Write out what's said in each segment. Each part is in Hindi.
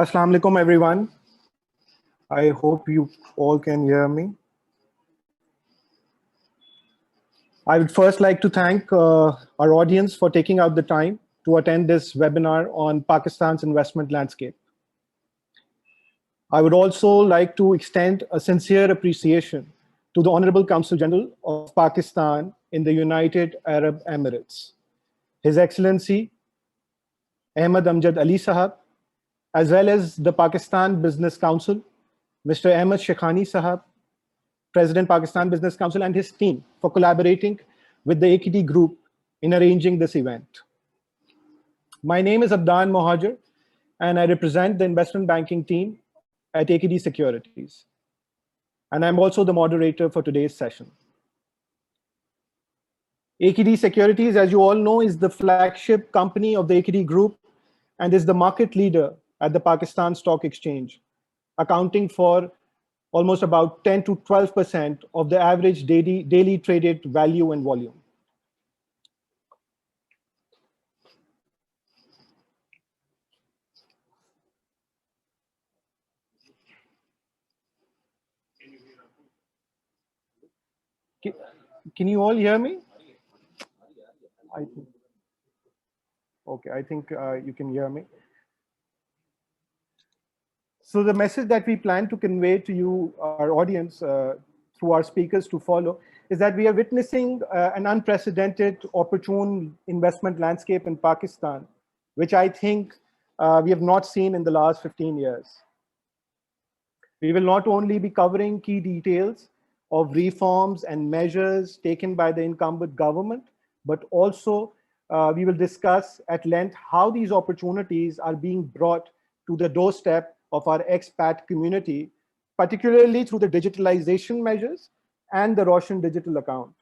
Assalamu alaikum, everyone. I hope you all can hear me. I would first like to thank our audience for taking out the time to attend this webinar on Pakistan's investment landscape. I would also like to extend a sincere appreciation to the Honorable Consul General of Pakistan in the United Arab Emirates, His Excellency Ahmad Amjad Ali Sahab, as well as the Pakistan Business Council, Mr. Ahmed Shekhani Sahab, President Pakistan Business Council, and his team for collaborating with the AKD Group in arranging this event. My name is Abdan Mohajer, and I represent the investment banking team at AKD Securities. And I'm also the moderator for today's session. AKD Securities, as you all know, is the flagship company of the AKD Group and is the market leader at the Pakistan Stock Exchange, accounting for almost about 10 to 12% of the average daily traded value and volume. Can you all hear me? I think you can hear me. So the message that we plan to convey to you, our audience, through our speakers to follow, is that we are witnessing an unprecedented, opportune investment landscape in Pakistan, which I think we have not seen in the last 15 years. We will not only be covering key details of reforms and measures taken by the incumbent government, but also we will discuss at length how these opportunities are being brought to the doorstep of our expat community, particularly through the digitalization measures and the Roshan digital account.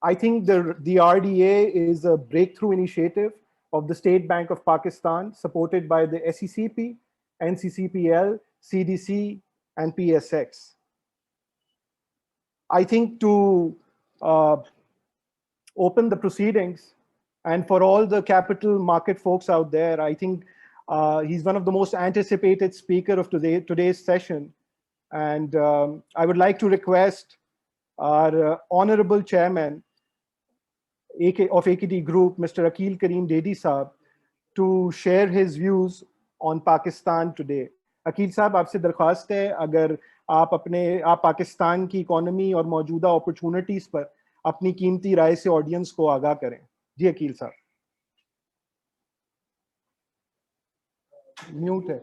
I think the RDA is a breakthrough initiative of the State Bank of Pakistan, supported by the SECP, NCCPL, CDC, and PSX. I think to open the proceedings, and for all the capital market folks out there, I think he's one of the most anticipated speaker of today's session. And I would like to request our Honorable Chairman of AKD Group, Mr. Akil Kareem Dedi Saab, to share his views on Pakistan today. Akil Saab, आपसे दरख्वास्त है अगर आप पाकिस्तान की इकोनॉमी और मौजूदा अपॉर्चुनिटीज पर अपनी कीमती राय से ऑडियंस को आगाह करें. जी अकील साहब. म्यूट है.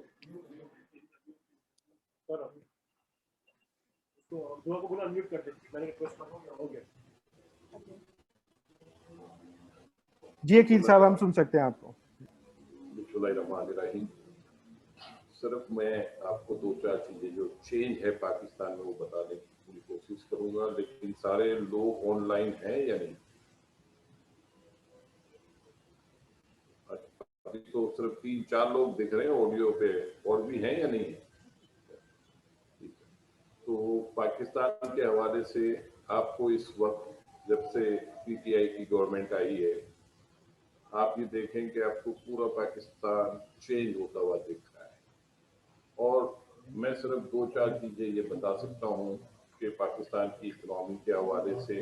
जी अकील साहब, हम सुन सकते हैं आपको. सिर्फ मैं आपको दो चार चीजें जो चेंज है पाकिस्तान में वो बताने की पूरी कोशिश करूंगा, लेकिन सारे लोग ऑनलाइन हैं या नहीं? अभी तो सिर्फ 3-4 लोग दिख रहे हैं ऑडियो पे, और भी हैं या नहीं? तो पाकिस्तान के हवाले से आपको इस वक्त जब से पीटीआई की गवर्नमेंट आई है, आप ये देखें कि आपको पूरा पाकिस्तान चेंज होता हुआ दिख रहा है. और मैं सिर्फ 2-4 चीजें ये बता सकता हूँ कि पाकिस्तान की इकोनॉमी के हवाले से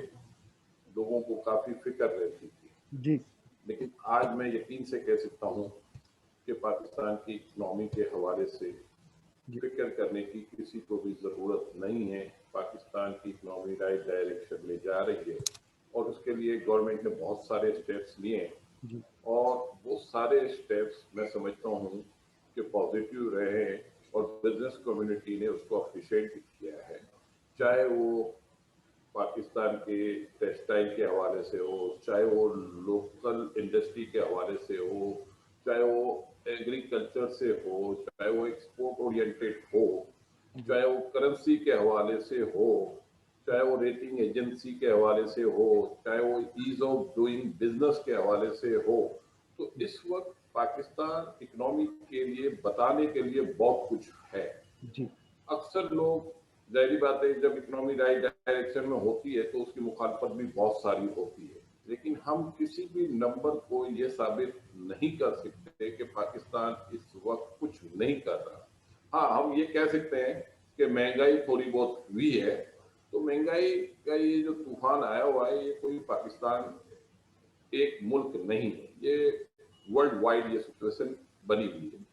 लोगों को काफी फिक्र रहती थी जी, लेकिन आज मैं यकीन से कह सकता हूँ कि पाकिस्तान की इकोनॉमी के हवाले से फिक्र करने की किसी को भी जरूरत नहीं है. पाकिस्तान की इकोनॉमी राइट डायरेक्शन में जा रही है और उसके लिए गवर्नमेंट ने बहुत सारे स्टेप्स लिए हैं और वो सारे स्टेप्स मैं समझता हूँ कि पॉजिटिव रहे हैं और बिजनेस कम्युनिटी ने उसको अप्रिशिएट किया है. चाहे वो पाकिस्तान के टेक्सटाइल के हवाले से हो, चाहे वो लोकल इंडस्ट्री के हवाले से हो, चाहे वो एग्रीकल्चर से हो, चाहे वो एक्सपोर्ट ओरिएंटेड हो, चाहे वो करेंसी के हवाले से हो, चाहे वो रेटिंग एजेंसी के हवाले से हो, चाहे वो ईज ऑफ डूइंग बिजनेस के हवाले से हो. तो इस वक्त पाकिस्तान इकोनॉमी के लिए बताने के लिए बहुत कुछ है. अक्सर लोग, जाहिर बात है, जब इकोनॉमी राइट डायरेक्शन में होती है तो उसकी मुखालफत भी बहुत सारी होती है, लेकिन हम किसी भी नंबर को ये साबित नहीं कर सकते कि पाकिस्तान इस वक्त कुछ नहीं कर रहा. हाँ, हम ये कह सकते हैं कि महंगाई थोड़ी बहुत हुई है। तो महंगाई का ये जो तूफान आया हुआ है, ये कोई पाकिस्तान एक मुल्क नहीं है, ये वर्ल्ड वाइड ये सिचुएशन बनी हुई है।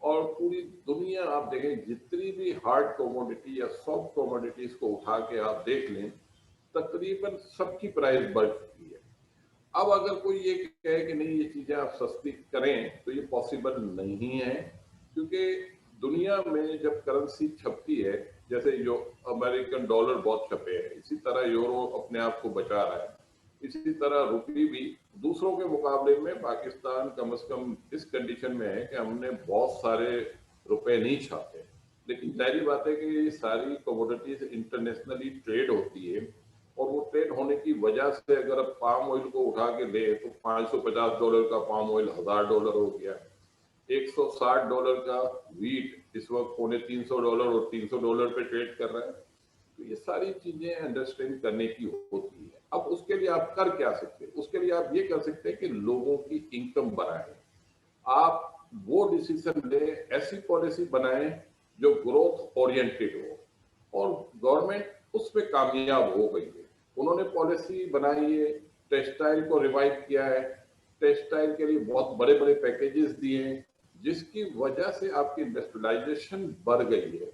और पूरी दुनिया आप देखें, जितनी भी हार्ड कमोडिटी या सॉफ्ट कमोडिटीज को उठा के आप देख लें, तकरीबन सबकी प्राइस बढ़ चुकी है। अब अगर कोई ये कहे कि नहीं ये चीजें आप सस्ती करें, तो ये पॉसिबल नहीं है, क्योंकि दुनिया में जब करेंसी छपती है, जैसे जो अमेरिकन डॉलर बहुत छपे हैं, इसी तरह यूरो अपने आप को बचा रहा है, इसी तरह रुपये भी दूसरों के मुकाबले में पाकिस्तान कम से कम इस कंडीशन में है कि हमने बहुत सारे रुपए नहीं छापे। लेकिन जाहिर बात है कि ये सारी कमोडिटीज इंटरनेशनली ट्रेड होती है, और वो ट्रेड होने की वजह से अगर अब पाम ऑयल को उठा के ले तो $550 का पाम ऑयल $1000 हो गया, $160 का वीट इस वक्त $250 और $300 पे ट्रेड कर रहा है। तो ये सारी चीजें अंडरस्टैंड करने की होती है। अब उसके लिए आप कर क्या सकते हैं? उसके लिए आप ये कर सकते हैं कि लोगों की इनकम बढ़ाएं। आप वो डिसीजन ले, ऐसी पॉलिसी बनाएं जो ग्रोथ ओरिएंटेड हो, और गवर्नमेंट उस पर कामयाब हो गई है। उन्होंने पॉलिसी बनाई है, टेक्सटाइल को रिवाइव किया है, टेक्सटाइल के लिए बहुत बड़े बड़े पैकेजेस दिए हैं, जिसकी वजह से आपकी इंडस्ट्रियलाइजेशन बढ़ गई है,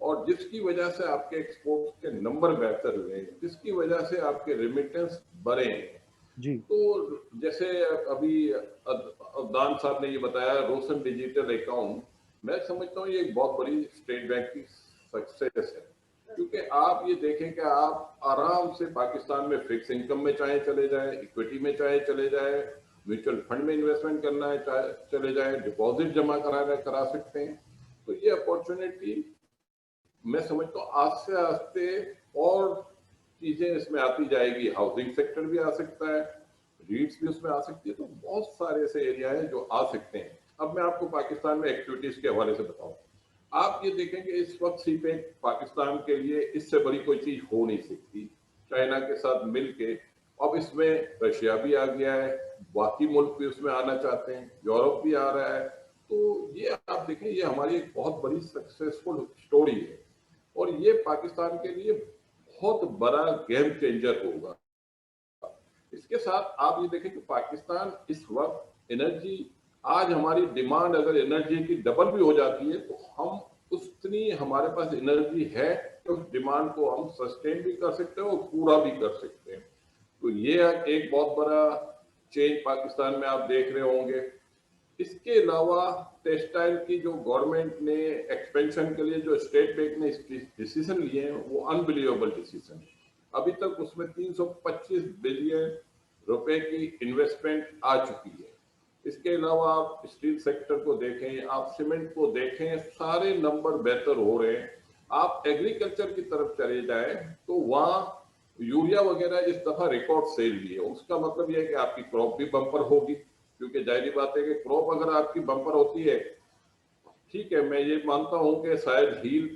और जिसकी वजह से आपके एक्सपोर्ट के नंबर बेहतर हुए हैं, जिसकी वजह से आपके रेमिटेंस बढ़े हैं। जी। तो जैसे अभी अदनान साहब ने ये बताया, रोशन डिजिटल अकाउंट, मैं समझता हूँ ये एक बहुत बड़ी स्टेट बैंक की सक्सेस है, क्योंकि आप ये देखें कि आप आराम से पाकिस्तान में फिक्स इनकम में चाहे चले जाए, इक्विटी में चाहे चले जाए, म्यूचुअल फंड में इन्वेस्टमेंट करना है चाहे चले जाए, डिपॉजिट जमा करा सकते हैं। तो ये अपॉर्चुनिटी मैं समझता हूँ आस्ते आस्ते और चीजें इसमें आती जाएगी। हाउसिंग सेक्टर भी आ सकता है, रीट्स भी उसमें आ सकती है, तो बहुत सारे ऐसे एरिया है जो आ सकते हैं। अब मैं आपको पाकिस्तान में एक्टिविटीज के हवाले से बताऊं, आप ये देखेंगे इस वक्त सीपें पाकिस्तान के लिए इससे बड़ी कोई चीज हो नहीं सकती, चाइना के साथ मिलके। अब इसमें रशिया भी आ गया है, बाकी मुल्क भी उसमें आना चाहते हैं, यूरोप भी आ रहा है। तो ये आप देखें, ये हमारी एक बहुत बड़ी सक्सेसफुल स्टोरी है, और ये पाकिस्तान के लिए बहुत बड़ा गेम चेंजर होगा। इसके साथ आप ये देखें कि पाकिस्तान इस वक्त एनर्जी, आज हमारी डिमांड अगर एनर्जी की डबल भी हो जाती है, तो हम उतनी हमारे पास एनर्जी है कि उस डिमांड को हम सस्टेन भी कर सकते हैं और पूरा भी कर सकते हैं। तो ये एक बहुत बड़ा चेंज पाकिस्तान में आप देख रहे होंगे। इसके अलावा टेक्सटाइल की जो गवर्नमेंट ने एक्सपेंशन के लिए जो स्टेट बैंक ने डिसीजन लिए हैं, वो अनबिलीवेबल डिसीजन है। अभी तक उसमें 325 बिलियन रुपए की इन्वेस्टमेंट आ चुकी है। इसके अलावा आप स्टील सेक्टर को देखें, आप सीमेंट को देखें, सारे नंबर बेहतर हो रहे हैं। आप एग्रीकल्चर की तरफ चले जाएं तो वहां यूरिया वगैरह इस दफा रिकॉर्ड सेल भी है। उसका मतलब यह है कि आपकी क्रॉप भी बम्पर होगी, क्योंकि जाहिर बात है कि क्रॉप अगर आपकी बम्पर होती है, ठीक है, मैं ये मानता हूं कि शायद हील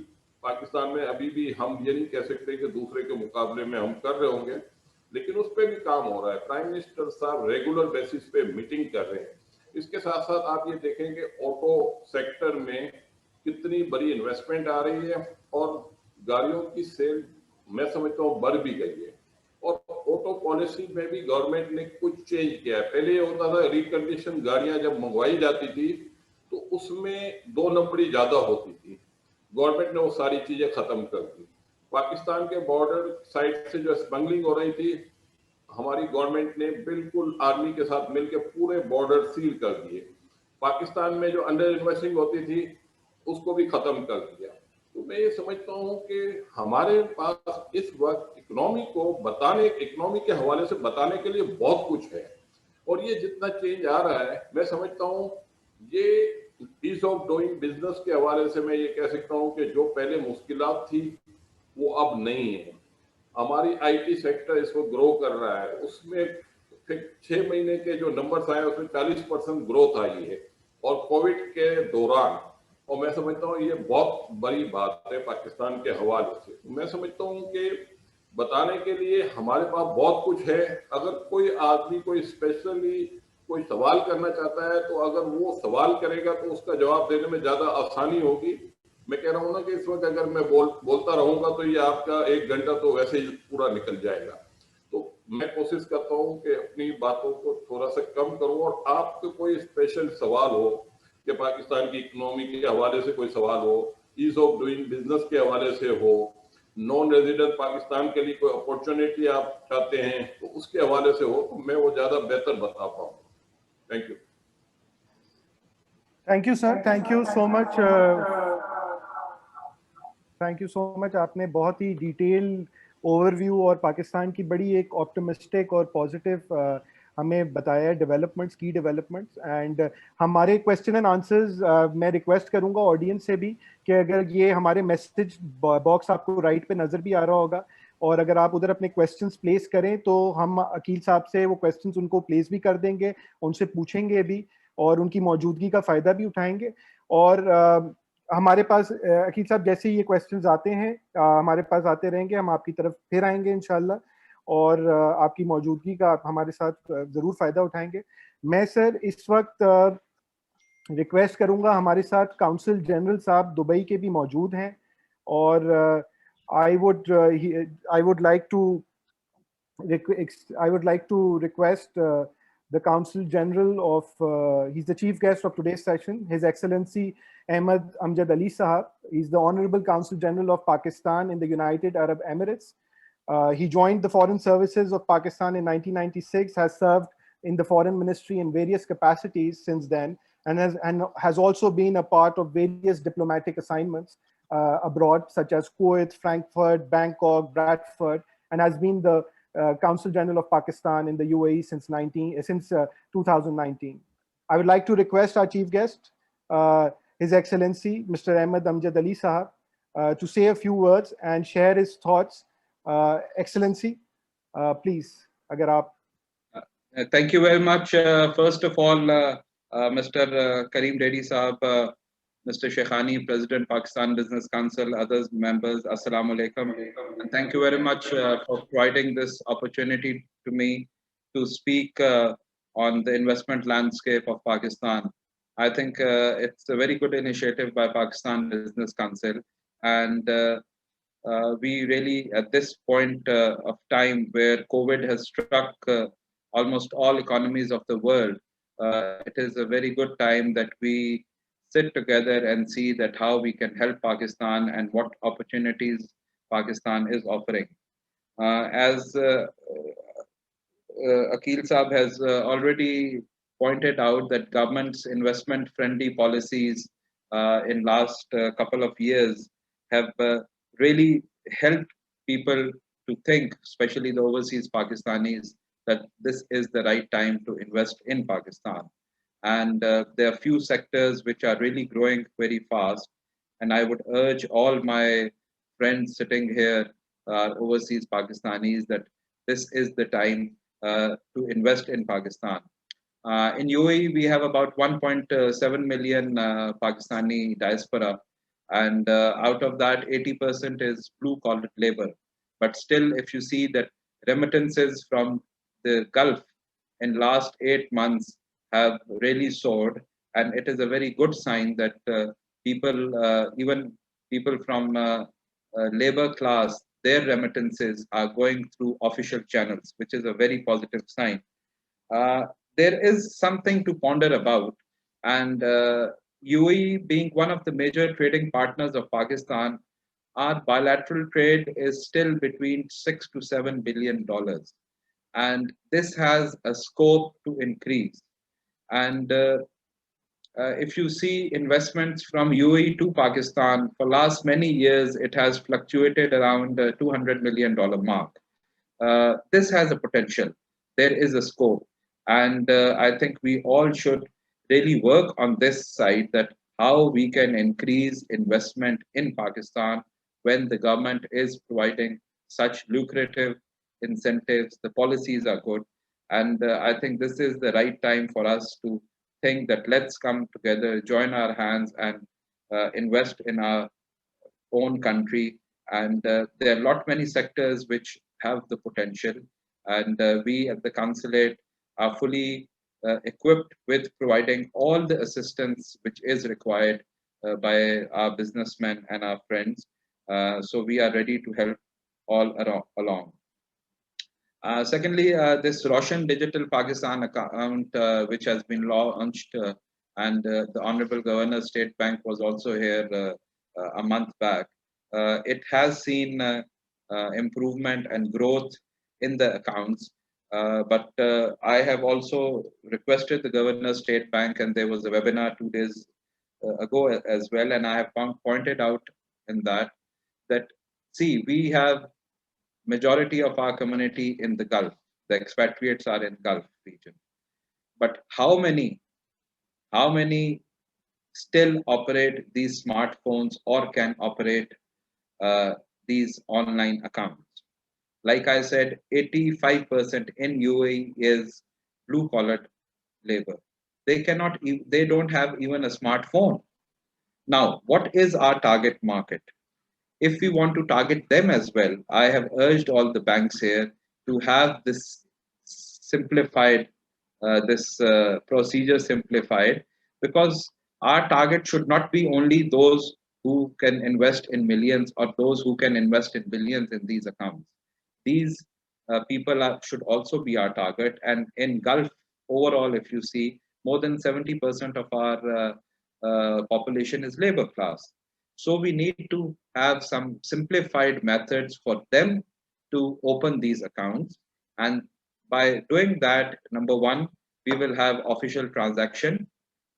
पाकिस्तान में अभी भी हम ये नहीं कह सकते कि दूसरे के मुकाबले में हम कर रहे होंगे, लेकिन उस पर भी काम हो रहा है। प्राइम मिनिस्टर साहब रेगुलर बेसिस पे मीटिंग कर रहे हैं। इसके साथ साथ आप ये देखेंगे ऑटो सेक्टर में कितनी बड़ी इन्वेस्टमेंट आ रही है, और गाड़ियों की सेल मैं समझता हूँ बढ़ भी गई है। और ऑटो पॉलिसी में भी गवर्नमेंट ने कुछ चेंज किया है। पहले ये होता था, रिकंडीशन गाड़ियां जब मंगवाई जाती थी तो उसमें 2 नंबरी ज्यादा होती थी। गवर्नमेंट ने वो सारी चीजें खत्म कर दी। पाकिस्तान के बॉर्डर साइड से जो स्मगलिंग हो रही थी, हमारी गवर्नमेंट ने बिल्कुल आर्मी के साथ मिलकर पूरे बॉर्डर सील कर दिए। पाकिस्तान में जो अंडर इन्वेस्टिंग होती थी, उसको भी खत्म कर दिया। तो मैं ये समझता हूँ कि हमारे पास इस वक्त इकोनॉमी को बताने, इकोनॉमी के हवाले से बताने के लिए बहुत कुछ है। और ये जितना चेंज आ रहा है, मैं समझता हूँ ये ईज ऑफ डूइंग बिजनेस के हवाले से मैं ये कह सकता हूँ कि जो पहले मुश्किलात थी वो अब नहीं है। हमारी आईटी सेक्टर इसको ग्रो कर रहा है, उसमें 6 महीने के जो नंबर्स आए उसमें 40% ग्रोथ आई है, और कोविड के दौरान। और मैं समझता हूँ ये बहुत बड़ी बात है पाकिस्तान के हवाले से। मैं समझता हूँ कि बताने के लिए हमारे पास बहुत कुछ है। अगर कोई आदमी कोई स्पेशली कोई सवाल करना चाहता है, तो अगर वो सवाल करेगा तो उसका जवाब देने में ज्यादा आसानी होगी। मैं कह रहा हूँ ना कि इस वक्त अगर मैं बोलता रहूंगा तो ये आपका 1 घंटा तो वैसे ही पूरा निकल जाएगा। तो मैं कोशिश करता हूँ कि अपनी बातों को थोड़ा सा कम करूँ, और आपको कोई स्पेशल सवाल हो कि पाकिस्तान की इकोनॉमी के हवाले से कोई सवाल हो, ईज ऑफ डूइंग बिजनेस के हवाले से हो, नॉन रेजिडेंट पाकिस्तान के लिए कोई अपॉर्चुनिटी आप चाहते हैं तो उसके हवाले से हो, तो मैं वो ज्यादा बेहतर बता पाऊँ। Thank you. Thank you sir, thank you so much, thank you so much. आपने बहुत ही डिटेल ओवरव्यू और पाकिस्तान की बड़ी एक ऑप्टिमिस्टिक और पॉजिटिव हमें बताया डेवलपमेंट्स, की डेवलपमेंट्स। एंड हमारे क्वेश्चन एंड आंसर्स, मैं रिक्वेस्ट करूंगा ऑडियंस से भी कि अगर ये हमारे मैसेज बॉक्स आपको राइट पे नज़र भी आ रहा होगा, और अगर आप उधर अपने क्वेश्चंस प्लेस करें तो हम अकील साहब से वो क्वेश्चंस उनको प्लेस भी कर देंगे, उनसे पूछेंगे भी और उनकी मौजूदगी का फ़ायदा भी उठाएंगे। और हमारे पास अकील साहब जैसे ही ये क्वेश्चंस आते हैं हमारे पास आते रहेंगे, हम आपकी तरफ फिर आएंगे इंशाल्लाह, और आपकी मौजूदगी का आप हमारे साथ ज़रूर फ़ायदा उठाएंगे। मैं सर इस वक्त रिक्वेस्ट करूंगा, हमारे साथ काउंसिल जनरल साहब दुबई के भी मौजूद हैं, और I would like to request the Consul General of, he's the chief guest of today's session, His Excellency Ahmed Amjad Ali Sahab. He's the Honorable Consul General of Pakistan in the United Arab Emirates. He joined the Foreign Services of Pakistan in 1996, has served in the Foreign Ministry in various capacities since then, and has also been a part of various diplomatic assignments abroad, such as Kuwait, Frankfurt, Bangkok, Bradford, and has been the Consul General of Pakistan in the UAE since 2019. I would like to request our chief guest, His Excellency Mr. Ahmed Amjad Ali Sahab, to say a few words and share his thoughts. Excellency, please, agar aap. Thank you very much. First of all, Mr. Karim Dedi Sahab, Mr. Shekhani, President Pakistan Business Council, others members, Assalamu alaikum. And thank you very much for providing this opportunity to me to speak on the investment landscape of Pakistan. I think it's a very good initiative by Pakistan Business Council, and we really, at this point of time where COVID has struck almost all economies of the world, it is a very good time that we sit together and see that how we can help Pakistan and what opportunities Pakistan is offering. As Akil Saab has already pointed out, that government's investment-friendly policies in last couple of years have really helped people to think, especially the overseas Pakistanis, that this is the right time to invest in Pakistan. And there are few sectors which are really growing very fast. And I would urge all my friends sitting here, overseas Pakistanis, that this is the time to invest in Pakistan. In UAE, we have about 1.7 million Pakistani diaspora, and out of that, 80% is blue-collar labor. But still, if you see that remittances from the Gulf in last 8 months have really soared, and it is a very good sign that people, even people from labor class, their remittances are going through official channels, which is a very positive sign. There is something to ponder about, and UAE being one of the major trading partners of Pakistan, our bilateral trade is still between $6 to $7 billion, and this has a scope to increase. And if you see investments from UAE to Pakistan, for last many years, it has fluctuated around $200 million mark. This has a potential. There is a scope. And I think we all should really work on this side, that how we can increase investment in Pakistan when the government is providing such lucrative incentives, the policies are good. And I think this is the right time for us to think that let's come together, join our hands, and invest in our own country. And there are many sectors which have the potential, and we at the consulate are fully equipped with providing all the assistance which is required by our businessmen and our friends. So we are ready to help all along. Secondly, this Roshan Digital Pakistan account, which has been launched, and the Honorable Governor State Bank was also here a month back. It has seen improvement and growth in the accounts. But I have also requested the Governor State Bank, and there was a webinar 2 days ago as well, and I have pointed out in that see, we have majority of our community in the Gulf. The expatriates are in Gulf region. But how many still operate these smartphones or can operate these online accounts? Like I said, 85% in UAE is blue collar labor. They don't have even a smartphone. Now, what is our target market? If we want to target them as well, I have urged all the banks here to have this simplified, this procedure simplified, because our target should not be only those who can invest in millions or those who can invest in billions in these accounts. These people should also be our target. And in Gulf overall, if you see, more than 70% of our population is labor class. So we need to have some simplified methods for them to open these accounts. And by doing that, number one, we will have official transaction.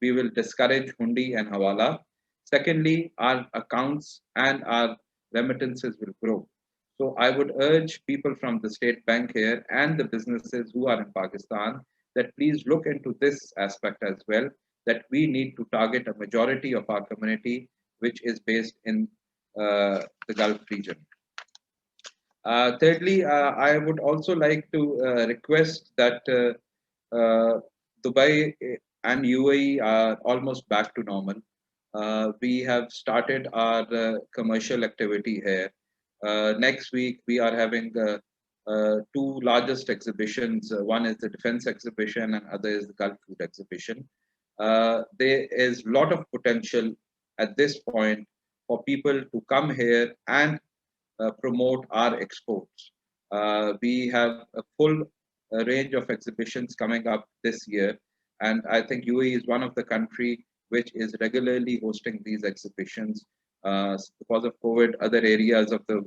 We will discourage hundi and hawala. Secondly, our accounts and our remittances will grow. So I would urge people from the State Bank here and the businesses who are in Pakistan that please look into this aspect as well, that we need to target a majority of our community which is based in the Gulf region. Thirdly, I would also like to request that Dubai and UAE are almost back to normal. We have started our commercial activity here. Next week, we are having two largest exhibitions. One is the defense exhibition and other is the Gulf food exhibition. There is a lot of potential at this point for people to come here and promote our exports. We have a full range of exhibitions coming up this year, and I think UAE is one of the country which is regularly hosting these exhibitions. Because of COVID, other areas of the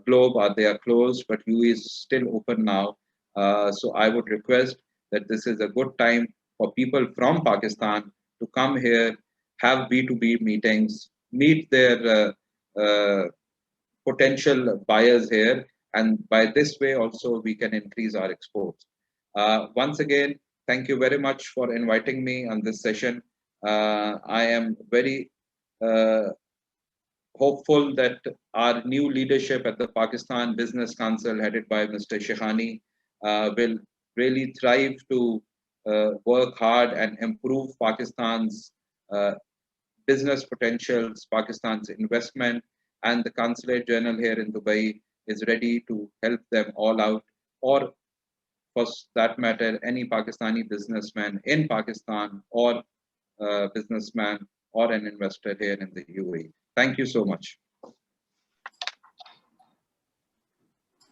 globe they are closed, but UAE is still open now. So I would request that this is a good time for people from Pakistan to come here, have B2B meetings, meet their potential buyers here, and by this way also we can increase our exports. Once again, thank you very much for inviting me on this session. I am very hopeful that our new leadership at the Pakistan Business Council headed by Mr. Shekhani will really thrive to work hard and improve Pakistan's business potentials, Pakistan's investment, and the Consulate General here in Dubai is ready to help them all out, or for that matter, any Pakistani businessman in Pakistan or businessman or an investor here in the UAE. Thank you so much.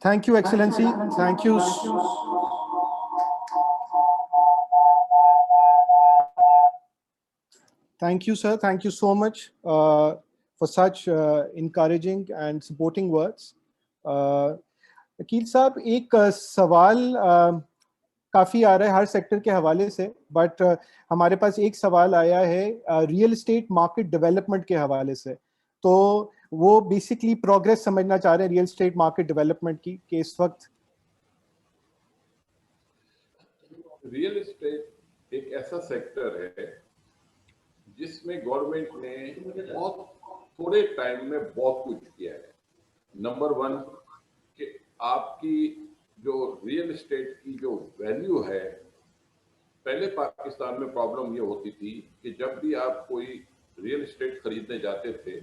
Thank you, Excellency. Thank you. Thank you, sir. Thank you so much for such encouraging and supporting words. Akeel sahab, एक सवाल काफ़ी आ रहा है हर सेक्टर के हवाले से, बट हमारे पास एक सवाल आया है रियल एस्टेट मार्केट डेवलपमेंट के हवाले से. तो वो बेसिकली प्रोग्रेस समझना चाह रहे हैं रियल एस्टेट मार्केट डेवलपमेंट की, कि इस वक्त रियल एस्टेट एक ऐसा सेक्टर है जिसमें गवर्नमेंट ने बहुत थोड़े टाइम में बहुत कुछ किया है. नंबर वन, कि आपकी जो रियल एस्टेट की जो वैल्यू है, पहले पाकिस्तान में प्रॉब्लम ये होती थी कि जब भी आप कोई रियल एस्टेट खरीदने जाते थे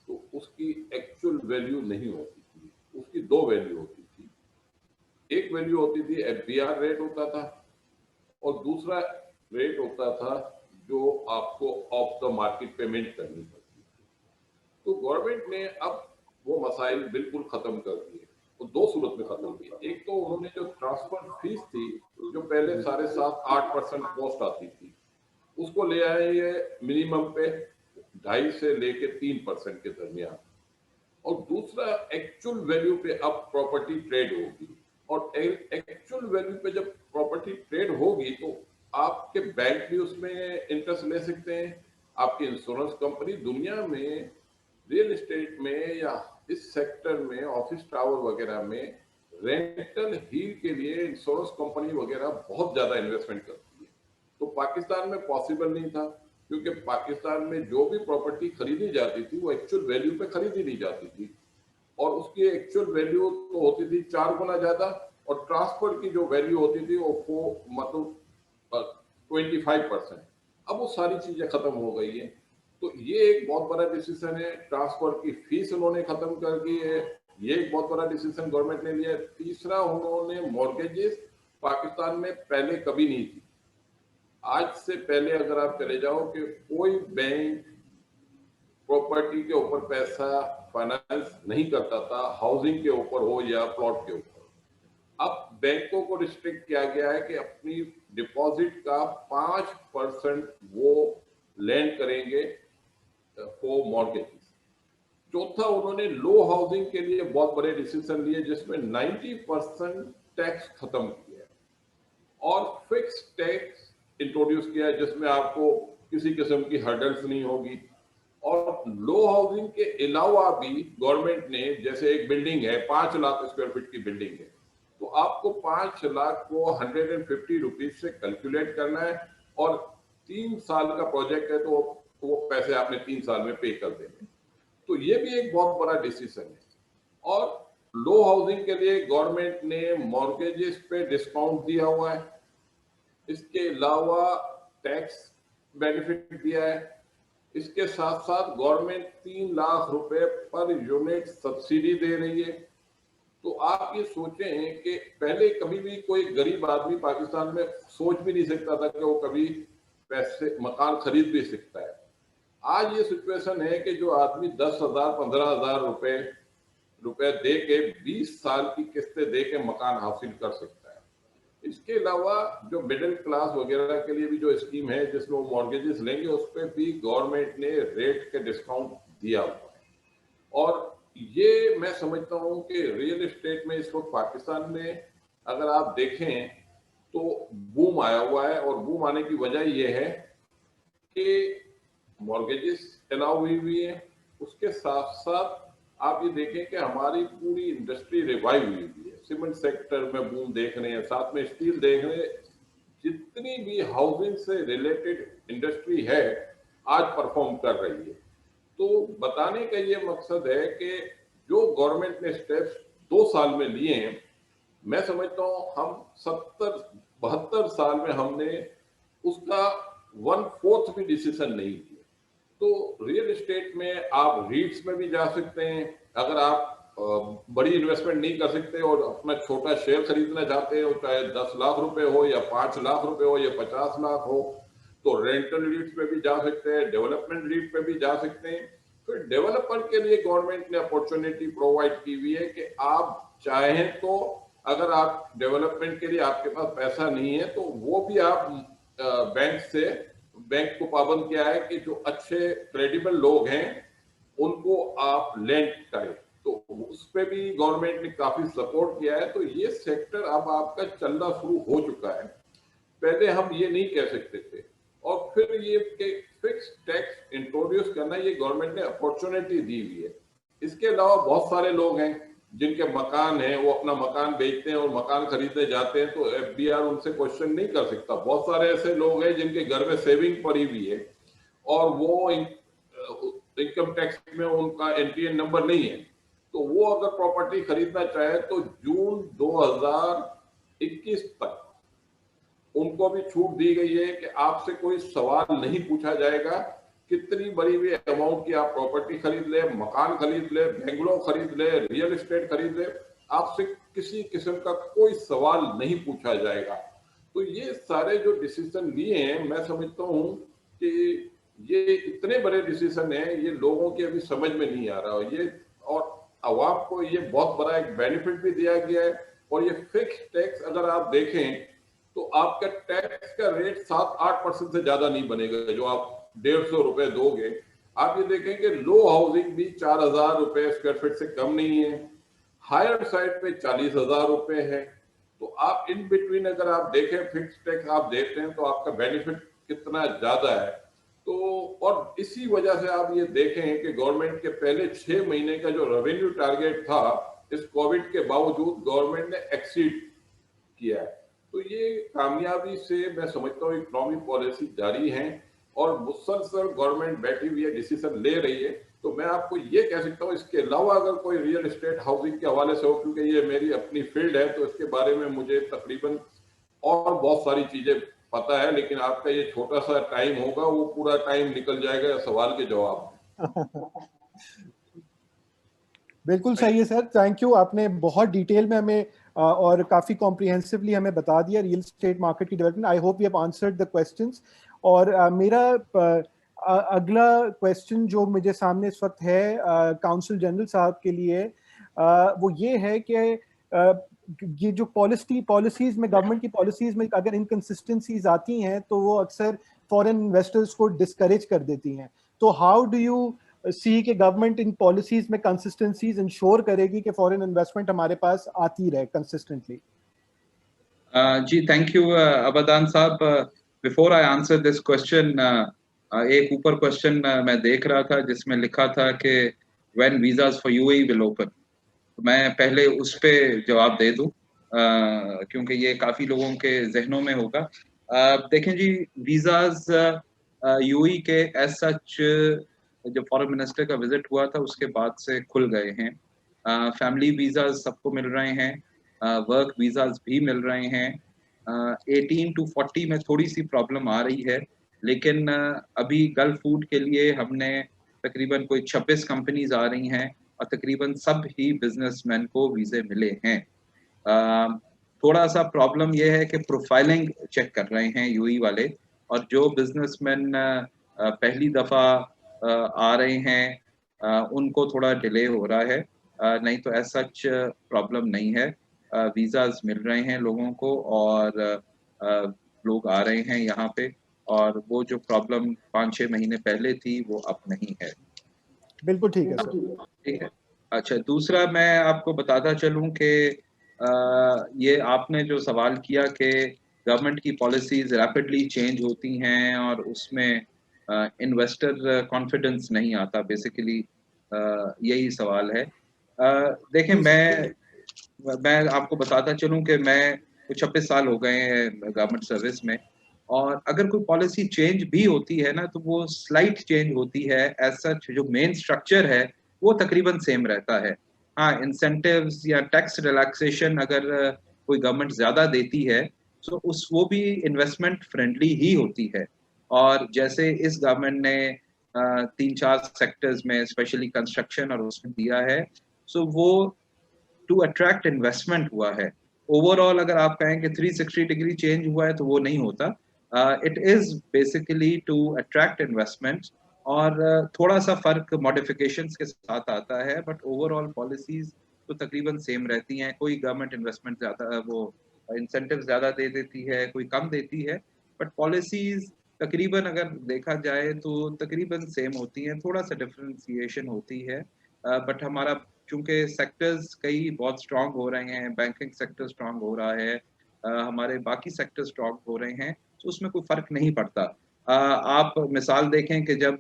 तो उसकी एक्चुअल वैल्यू नहीं होती थी. उसकी दो वैल्यू होती थी. एक वैल्यू होती थी FBR रेट होता था, और दूसरा रेट होता था जो आपको ऑफ द मार्केट पेमेंट करनी पड़ती. तो गवर्नमेंट ने अब वो मसाइल बिल्कुल खत्म कर दिए। तो दो सूरत में खत्म किए। एक तो उन्होंने जो ट्रांसफर फीस थी, जो पहले 7.5-8% कॉस्ट आती थी, उसको ले आए ये मिनिमम पे 2.5 से लेके 3% के दरमियान। और दूसरा, एक्चुअल वैल्यू पे अब प्रॉपर्टी ट्रेड होगी, और एक्चुअल वैल्यू पे जब प्रॉपर्टी ट्रेड होगी तो आपके बैंक भी उसमें इंटरेस्ट ले सकते हैं, आपकी इंश्योरेंस कंपनी। दुनिया में रियल एस्टेट में या इस सेक्टर में, ऑफिस टावर वगैरह में रेंटल हील के लिए इंश्योरेंस कंपनी वगैरह बहुत ज्यादा इन्वेस्टमेंट करती है। तो पाकिस्तान में पॉसिबल नहीं था, क्योंकि पाकिस्तान में जो भी प्रॉपर्टी खरीदी जाती थी वो एक्चुअल वैल्यू पे खरीदी नहीं जाती थी, और उसकी एक्चुअल वैल्यू तो होती थी 4 गुना ज्यादा, और ट्रांसफर की जो वैल्यू होती थी वो मतलब 25%। अब वो सारी चीजें खत्म हो गई है। तो ये एक बहुत बड़ा डिसीजन है। ट्रांसफर की फीस उन्होंने खत्म कर दी है, ये एक बहुत बड़ा डिसीजन गवर्नमेंट ने लिया है। तीसरा, उन्होंने मॉर्गेजेस पाकिस्तान में पहले कभी नहीं थी। आज से पहले अगर आप चले जाओ कि कोई बैंक प्रॉपर्टी के ऊपर पैसा फाइनेंस नहीं करता था, हाउसिंग के ऊपर हो या प्लॉट के ऊपर। अब बैंकों को रिस्ट्रिक्ट किया गया है कि अपनी डिपॉजिट का 5% वो लैंड करेंगे फॉर मॉर्गेजेस। चौथा, उन्होंने लो हाउसिंग के लिए बहुत बड़े डिसीजन लिए, जिसमें 90% टैक्स खत्म किया है, और फिक्स टैक्स इंट्रोड्यूस किया है, जिसमें आपको किसी किस्म की हर्डल्स नहीं होगी। और लो हाउसिंग के अलावा भी गवर्नमेंट ने, जैसे एक बिल्डिंग है 5 लाख स्क्वायर फीट की बिल्डिंग है, तो आपको 5 लाख को 150 रुपीज से कैलकुलेट करना है, और 3 साल का प्रोजेक्ट है तो वो पैसे आपने 3 साल में पे कर देने। तो ये भी एक बहुत बड़ा डिसीजन है। और लो हाउसिंग के लिए गवर्नमेंट ने मॉर्गेजेस पे डिस्काउंट दिया हुआ है, इसके अलावा टैक्स बेनिफिट दिया है। इसके साथ साथ गवर्नमेंट 3 लाख रुपए पर यूनिट सब्सिडी दे रही है। तो आप ये सोचें कि पहले कभी भी कोई गरीब आदमी पाकिस्तान में सोच भी नहीं सकता था कि वो कभी पैसे मकान खरीद भी सकता है। आज ये सिचुएशन है कि जो आदमी 10,000 15,000 रुपए दे के 20 साल की किस्तें दे के मकान हासिल कर सकता है। इसके अलावा जो मिडिल क्लास वगैरह के लिए भी जो स्कीम है जिसमें वो मॉर्गेजेस लेंगे, उस पर भी गवर्नमेंट ने रेट के डिस्काउंट दिया हुआ है। और ये मैं समझता हूं कि रियल एस्टेट में इस वक्त पाकिस्तान में अगर आप देखें तो बूम आया हुआ है, और बूम आने की वजह यह है कि मॉर्गेजेस अलाउ हुई है। उसके साथ साथ आप ये देखें कि हमारी पूरी इंडस्ट्री रिवाइव हुई है। सीमेंट सेक्टर में बूम देख रहे हैं, साथ में स्टील देख रहे हैं। जितनी भी हाउसिंग से रिलेटेड इंडस्ट्री है आज परफॉर्म कर रही है। तो बताने का ये मकसद है कि जो गवर्नमेंट ने स्टेप्स 2 साल में लिए हैं, मैं समझता हूं हम 70-72 साल में हमने उसका 1/4 भी डिसीजन नहीं लिया। तो रियल एस्टेट में आप रीट्स में भी जा सकते हैं। अगर आप बड़ी इन्वेस्टमेंट नहीं कर सकते और अपना छोटा शेयर खरीदना चाहते हो, चाहे 10 लाख रुपए हो या 5 लाख रुपए हो या 50 लाख हो, तो रेंटल रीट्स पे भी जा सकते हैं, डेवलपमेंट रीट पे भी जा सकते हैं। फिर डेवलपर के लिए गवर्नमेंट ने अपॉर्चुनिटी प्रोवाइड की हुई है कि आप चाहें तो, अगर आप डेवलपमेंट के लिए आपके पास पैसा नहीं है, तो वो भी आप बैंक को पाबंद किया है कि जो अच्छे क्रेडिबल लोग हैं उनको आप लेंड करें। तो उस पे भी गवर्नमेंट ने काफी सपोर्ट किया है। तो ये सेक्टर अब आपका चलना शुरू हो चुका है, पहले हम ये नहीं कह सकते थे। और फिर ये फिक्स टैक्स इंट्रोड्यूस करना, ये गवर्नमेंट ने अपॉर्चुनिटी दी हुई है। इसके अलावा बहुत सारे लोग हैं जिनके मकान है, वो अपना मकान बेचते हैं और मकान खरीदने जाते हैं, तो एफबीआर उनसे क्वेश्चन नहीं कर सकता। बहुत सारे ऐसे लोग हैं जिनके घर में सेविंग पड़ी हुई है और वो इनकम टैक्स में उनका एनटीएन नंबर नहीं है, तो वो अगर प्रॉपर्टी खरीदना चाहे तो जून 2021 तक उनको भी छूट दी गई है कि आपसे कोई सवाल नहीं पूछा जाएगा कितनी बड़ी भी अमाउंट की आप प्रॉपर्टी खरीद ले, मकान खरीद ले, बेंगलोर खरीद ले, रियल एस्टेट खरीद ले, आपसे किसी किस्म का कोई सवाल नहीं पूछा जाएगा। तो ये सारे जो डिसीजन लिए हैं, मैं समझता हूं कि ये इतने बड़े डिसीजन है, ये लोगों की अभी समझ में नहीं आ रहा ये, और अवाम को ये बहुत बड़ा एक बेनिफिट भी दिया गया है। और ये फिक्स टैक्स अगर आप देखें तो आपका टैक्स का रेट 7-8% से ज्यादा नहीं बनेगा जो आप 150 रुपए दोगे। आप ये देखेंगे लो हाउसिंग भी 4000 रुपए स्क्वायर फीट से कम नहीं है, हायर साइड पे 40,000 रुपए है। तो आप इन बिटवीन अगर आप देखें फिक्स टैक्स आप देखते हैं तो आपका बेनिफिट कितना ज्यादा है। तो और इसी वजह से आप ये देखें कि गवर्नमेंट के पहले 6 महीने का जो रेवेन्यू टारगेट था इस कोविड के बावजूद गवर्नमेंट ने एक्सीड किया है। तो ये कामयाबी से मैं समझता हूँ इकोनॉमिक पॉलिसी जारी है और मुसलसल गवर्नमेंट बैठी हुई है, डिसीजन ले रही है। तो मैं आपको ये कह सकता हूँ, इसके अलावा अगर कोई रियल एस्टेट हाउसिंग के हवाले से हो, क्योंकि ये मेरी अपनी फील्ड है तो इसके बारे में मुझे तकरीबन और बहुत सारी चीजें पता है, लेकिन आपका ये छोटा सा टाइम होगा वो पूरा टाइम निकल जाएगा सवाल के जवाब। बिल्कुल सही है सर, थैंक यू। आपने बहुत डिटेल में हमें और काफी कॉम्प्रिहेंसिवली हमें बता दिया रियल एस्टेट मार्केट की development. I hope we have answered the questions. और मेरा अगला क्वेश्चन जो मुझे सामने इस वक्त है काउंसिल जनरल साहब के लिए, वो ये है कि ये जो पॉलिसीज में, गवर्नमेंट की पॉलिसीज में अगर इनकंसिस्टेंसीज आती हैं तो वो अक्सर फॉरेन इन्वेस्टर्स को डिस्करेज कर देती हैं। तो हाउ डू यू सी कि गवर्नमेंट इन पॉलिसीज में कंसिस्टेंसीज इंश्योर करेगी कि फॉरेन इन्वेस्टमेंट हमारे पास आती रहे कंसिस्टेंटली? जी थैंक यू अबदान साहब। Before I answer this question, एक ऊपर क्वेश्चन मैं देख रहा था जिसमें लिखा था कि when visas for UAE will open. मैं पहले उस पे जवाब दे दूं क्योंकि ये काफी लोगों के जहनों में होगा। देखें जी, वीजाज यूएई के एज सच जब फॉरेन मिनिस्टर का विजिट हुआ था उसके बाद से खुल गए हैं। फैमिली वीजाज सबको मिल रहे हैं, वर्क वीजाज भी मिल रहे हैं। 18 to 40 में थोड़ी सी प्रॉब्लम आ रही है, लेकिन अभी गल्फ फूड के लिए हमने तकरीबन कोई 26 कंपनीज आ रही हैं और तकरीबन सब ही बिजनेसमैन को वीजे मिले हैं। थोड़ा सा प्रॉब्लम यह है कि प्रोफाइलिंग चेक कर रहे हैं यूई वाले, और जो बिजनेसमैन पहली दफा आ रहे हैं उनको थोड़ा डिले हो रहा है, नहीं तो एज सच प्रॉब्लम नहीं है। वीजाज मिल रहे हैं लोगों को और लोग आ रहे हैं यहाँ पे, और वो जो प्रॉब्लम 5-6 महीने पहले थी वो अब नहीं है। बिल्कुल ठीक है सर। ठीक है। अच्छा, दूसरा मैं आपको बताता चलूं कि ये आपने जो सवाल किया कि गवर्नमेंट की पॉलिसीज रैपिडली चेंज होती हैं और उसमें इन्वेस्टर कॉन्फिडेंस नहीं आता, बेसिकली यही सवाल है। देखें, मैं आपको बताता चलूं कि मैं 26 साल हो गए हैं गवर्नमेंट सर्विस में, और अगर कोई पॉलिसी चेंज भी होती है ना तो वो स्लाइट चेंज होती है, एज सच जो मेन स्ट्रक्चर है वो तकरीबन सेम रहता है। हाँ, इंसेंटिव्स या टैक्स रिलैक्सेशन अगर कोई गवर्नमेंट ज्यादा देती है तो वो भी इन्वेस्टमेंट फ्रेंडली ही होती है। और जैसे इस गवर्नमेंट ने 3-4 सेक्टर्स में स्पेशली कंस्ट्रक्शन और उसमें दिया है, सो वो टू अट्रैक्ट इन्वेस्टमेंट हुआ है। ओवरऑल अगर आप कहें कि 360 डिग्री चेंज हुआ है तो वो नहीं होता। It is basically to attract investment, और थोड़ा सा फर्क मॉडिफिकेशंस के साथ आता है, बट ओवरऑल पॉलिसीज तो तकरीबन सेम रहती हैं। कोई गवर्नमेंट इन्वेस्टमेंट ज्यादा वो इंसेंटिव ज्यादा दे देती है, कोई कम देती है, बट पॉलिसीज तकरीबन अगर देखा जाए तो तकरीबन सेम होती हैं। थोड़ा सा डिफरेंशिएशन होती है, बट हमारा चूंकि सेक्टर्स कई बहुत स्ट्रांग हो रहे हैं, बैंकिंग सेक्टर स्ट्रांग हो रहा है, हमारे बाकी सेक्टर स्ट्रांग हो रहे हैं, तो उसमें कोई फर्क नहीं पड़ता। आप मिसाल देखें कि जब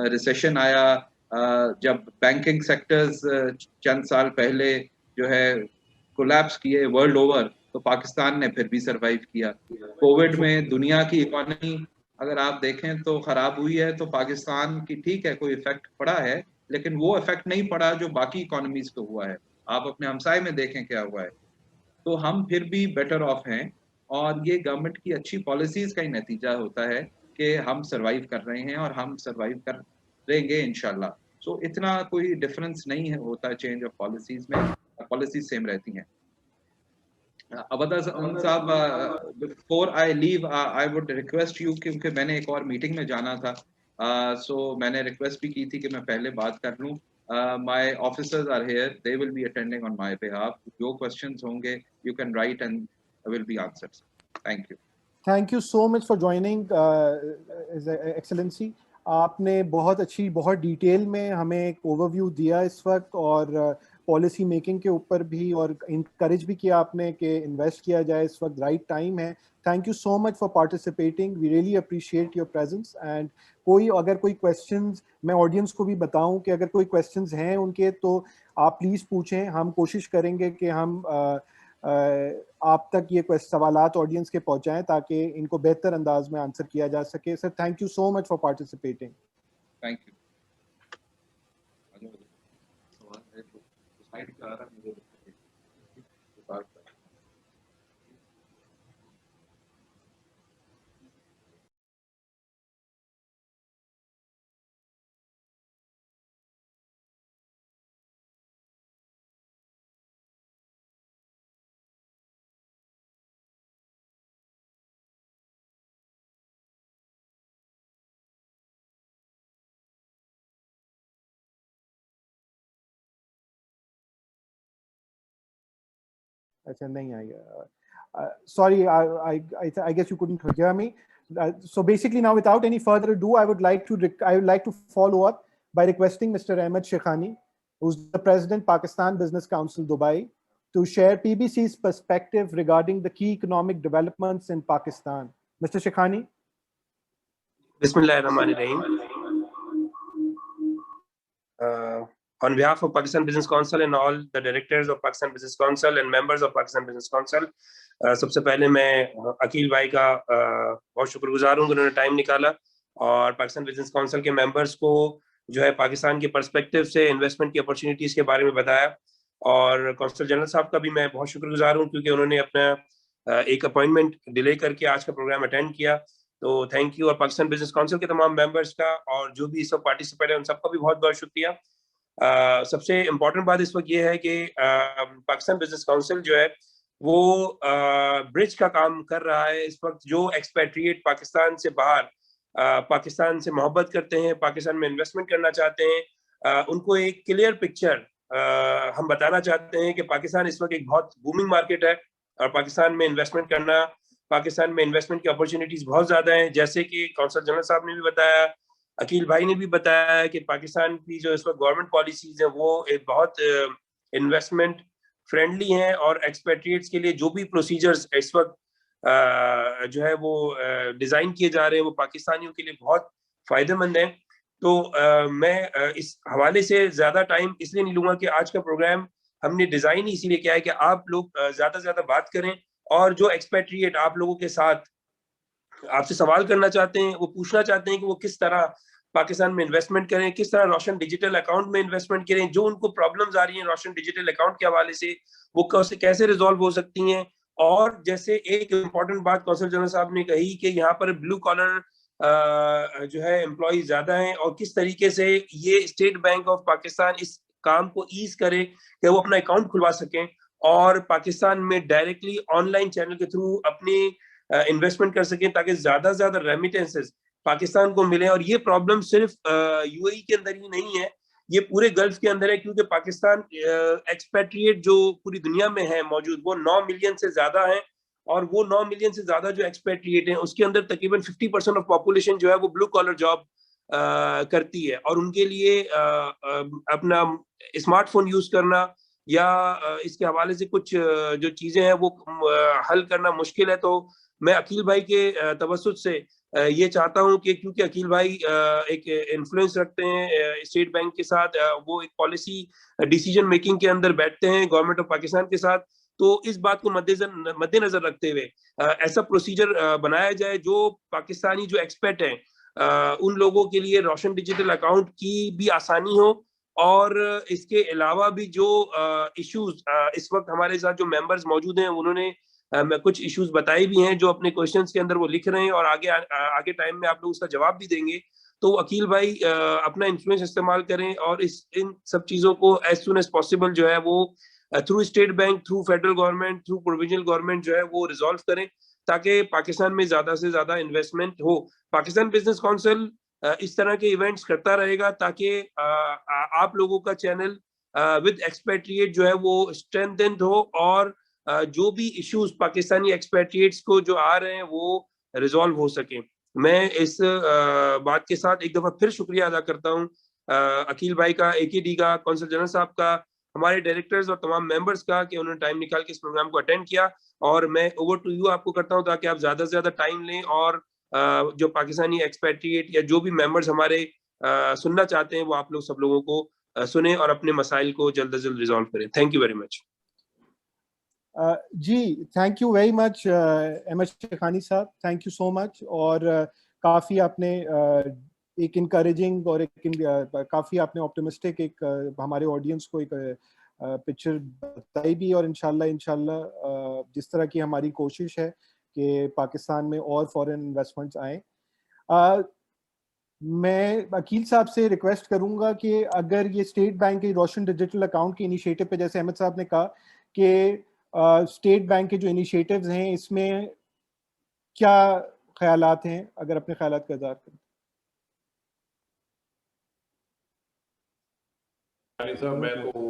रिसेशन आया, जब बैंकिंग सेक्टर्स चंद साल पहले जो है कोलैप्स किए वर्ल्ड ओवर, तो पाकिस्तान ने फिर भी सरवाइव किया। कोविड में दुनिया की इकोनॉमी अगर आप देखें तो खराब हुई है, तो पाकिस्तान की ठीक है कोई इफेक्ट पड़ा है, लेकिन वो इफेक्ट नहीं पड़ा जो बाकी इकोनॉमीज को हुआ है। आप अपने हमसाए में देखें क्या हुआ है, तो हम फिर भी बेटर ऑफ हैं। और ये गवर्नमेंट की अच्छी पॉलिसीज का ही नतीजा होता है कि हम सरवाइव कर रहे हैं और हम सरवाइव कर देंगे इंशाल्लाह। सो इतना कोई डिफरेंस नहीं है होता चेंज ऑफ पॉलिसीज में, पॉलिसीज सेम रहती हैं। अबदा साहब, before I leave I would request you, क्योंकि मैंने एक और मीटिंग में जाना था, So मैंने रिक्वेस्ट भी की थी कि मैं पहले बात कर लूँ. My officers are here. They will be attending on my behalf. जो questions होंगे, you can write and will be answered. Thank you. Thank you so much for joining, His Excellency. आपने बहुत अच्छी, बहुत डिटेल में हमें एक ओवरव्यू दिया इस वक्त, और पॉलिसी मेकिंग के ऊपर भी, और इंकरेज भी किया आपने कि इन्वेस्ट किया जाए, इस वक्त राइट टाइम है. Thank you so much for participating. We really appreciate your presence. And अगर कोई क्वेश्चंस, मैं ऑडियंस को भी बताऊं कि अगर कोई क्वेश्चंस हैं उनके, तो आप प्लीज़ पूछें. हम कोशिश करेंगे कि हम आप तक ये सवालात ऑडियंस के पहुंचाएं ताकि इनको बेहतर अंदाज में आंसर किया जा सके. Sir, thank you so much for participating. Thank you. अच्छा, नहीं आई. Sorry, I guess you couldn't hear me. So basically, now without any further ado, I would like to follow up by requesting Mr. Ahmed Shekhani, who's the President, Pakistan Business Council, Dubai, to share PBC's perspective regarding the key economic developments in Pakistan. Mr. Shekhani. Bismillahirrahmanirrahim. On behalf of Pakistan Business Council and all the directors of Pakistan Business Council and members of Pakistan Business Council, सबसे पहले मैं अकील भाई का बहुत शुक्रगुजार हूँ कि उन्होंने टाइम निकाला और पाकिस्तान बिजनेस काउंसिल के मेंबर्स को जो है पाकिस्तान के पर्सपेक्टिव से इन्वेस्टमेंट की अपॉर्चुनिटीज के बारे में बताया. और कौंसल जनरल साहब का भी मैं बहुत शुक्रगुजार हूँ क्योंकि उन्होंने अपना एक अपॉइंटमेंट डिले करके आज का प्रोग्राम अटेंड किया. तो थैंक यू. और पाकिस्तान बिजनेस काउंसिल के तमाम मेंबर्स का और जो भी सब पार्टिसिपेट है उन सबका भी बहुत बहुत शुक्रिया. सबसे इम्पोर्टेंट बात इस वक्त ये है कि पाकिस्तान बिजनेस काउंसिल जो है वो ब्रिज का काम कर रहा है इस वक्त. जो एक्सपेट्रिएट पाकिस्तान से बाहर पाकिस्तान से मोहब्बत करते हैं, पाकिस्तान में इन्वेस्टमेंट करना चाहते हैं, उनको एक क्लियर पिक्चर हम बताना चाहते हैं कि पाकिस्तान इस वक्त एक बहुत बूमिंग मार्केट है और पाकिस्तान में इन्वेस्टमेंट करना, पाकिस्तान में इन्वेस्टमेंट की अपॉर्चुनिटीज बहुत ज्यादा हैं. जैसे कि कौंसल जनरल साहब ने भी बताया, अकील भाई ने भी बताया कि पाकिस्तान की जो इस वक्त गवर्नमेंट पॉलिसीज है वो एक बहुत इन्वेस्टमेंट फ्रेंडली हैं और एक्सपेट्रिएट्स के लिए जो भी प्रोसीजर्स इस वक्त जो है वो डिजाइन किए जा रहे हैं वो पाकिस्तानियों के लिए बहुत फायदेमंद हैं. तो मैं इस हवाले से ज्यादा टाइम इसलिए नहीं लूंगा कि आज का प्रोग्राम हमने डिजाइन ही इसीलिए किया है कि आप लोग ज्यादा से ज्यादा बात करें और जो एक्सपेट्रिएट आप लोगों के साथ आपसे सवाल करना चाहते हैं, वो पूछना चाहते हैं कि वो किस तरह पाकिस्तान में इन्वेस्टमेंट करें, किस तरह रोशन डिजिटल अकाउंट में इन्वेस्टमेंट करें, जो उनको प्रॉब्लम्स आ रही हैं रोशन डिजिटल अकाउंट के हवाले से वो कैसे रिजॉल्व हो सकती हैं. और जैसे एक इम्पॉर्टेंट बात कौंसल जनरल साहब ने कही कि यहाँ पर ब्लू कॉलर जो है एम्प्लॉय ज्यादा हैं और किस तरीके से ये स्टेट बैंक ऑफ पाकिस्तान इस काम को ईज करे कि वो अपना अकाउंट खुलवा सकें और पाकिस्तान में डायरेक्टली ऑनलाइन चैनल के थ्रू अपनी इन्वेस्टमेंट कर सकें ताकि ज्यादा से ज्यादा रेमिटेंसेस पाकिस्तान को मिले. और ये प्रॉब्लम सिर्फ यूएई के अंदर ही नहीं है, ये पूरे गल्फ के अंदर है क्योंकि पाकिस्तान एक्सपेट्रिएट जो पूरी दुनिया में है मौजूद वो 9 मिलियन से ज्यादा है और वो 9 मिलियन से ज्यादा जो एक्सपेट्रिएट हैं उसके अंदर तकरीबन 50% ऑफ पॉपुलेशन जो है वो ब्लू कॉलर जॉब करती है और उनके लिए अपना स्मार्टफोन यूज करना या इसके हवाले से कुछ जो चीजें हैं वो हल करना मुश्किल है. तो मैं अकील भाई के तवज्जुह से ये चाहता हूं कि क्योंकि अकील भाई एक इन्फ्लुएंस रखते हैं स्टेट बैंक के साथ, वो एक पॉलिसी डिसीजन मेकिंग के अंदर बैठते हैं गवर्नमेंट ऑफ पाकिस्तान के साथ, तो इस बात को मद्देनजर रखते हुए ऐसा प्रोसीजर बनाया जाए जो पाकिस्तानी जो एक्सपर्ट हैं उन लोगों के लिए रोशन डिजिटल अकाउंट की भी आसानी हो. और इसके अलावा भी जो इश्यूज इस वक्त हमारे साथ जो मेंबर्स मौजूद हैं उन्होंने कुछ इश्यूज बताए भी हैं जो अपने क्वेश्चंस के अंदर वो लिख रहे हैं और आगे टाइम में आप लोग उसका जवाब भी देंगे. तो अकील भाई अपना इन्फ्लुएंस इस्तेमाल करें और इन सब चीजों को एज सुन एज पॉसिबल जो है वो through state bank, through federal government, through provisional government जो है वो रिजॉल्व करें ताकि पाकिस्तान में ज्यादा से ज्यादा इन्वेस्टमेंट हो. पाकिस्तान बिजनेस काउंसिल इस तरह के इवेंट्स करता रहेगा ताकि आप लोगों का चैनल विद एक्सपेट्रिएट जो है वो स्ट्रेंथेंड हो और जो भी इश्यूज पाकिस्तानी एक्सपेट्रिएट्स को जो आ रहे हैं वो रिजॉल्व हो सके। मैं इस बात के साथ एक दफा फिर शुक्रिया अदा करता हूँ अकील भाई का, AKD का, कौंसल जनरल साहब का, हमारे डायरेक्टर्स और तमाम मेंबर्स का कि उन्होंने टाइम निकाल के इस प्रोग्राम को अटेंड किया। और मैं ओवर टू यू आपको करता हूँ ताकि आप ज्यादा से ज्यादा टाइम लें और जो पाकिस्तानी एक्सपेट्रिएट या जो भी मेंबर्स हमारे सुनना चाहते हैं वो आप लोग सब लोगों को सुने और अपने मसाइल को जल्द से जल्द रिजॉल्व करें। Thank you very much. जी thank you very much Ahmed Shekhani sahab, thank you so much. और काफ़ी आपने एक इनकरेजिंग और काफ़ी आपने ऑप्टिमिस्टिक एक हमारे ऑडियंस को एक पिक्चर बताई भी। और इंशाल्लाह जिस तरह की हमारी कोशिश है कि पाकिस्तान में और फॉरेन इन्वेस्टमेंट्स आए, मैं अकील साहब से रिक्वेस्ट करूंगा कि अगर ये स्टेट बैंक के रोशन डिजिटल अकाउंट के इनिशिएटिव पे, जैसे अहमद साहब ने कहा कि स्टेट बैंक के जो इनिशिएटिव्स हैं इसमें क्या ख्यालात हैं, अगर अपने ख्यालात का इज़हार करें। साहब मैं तो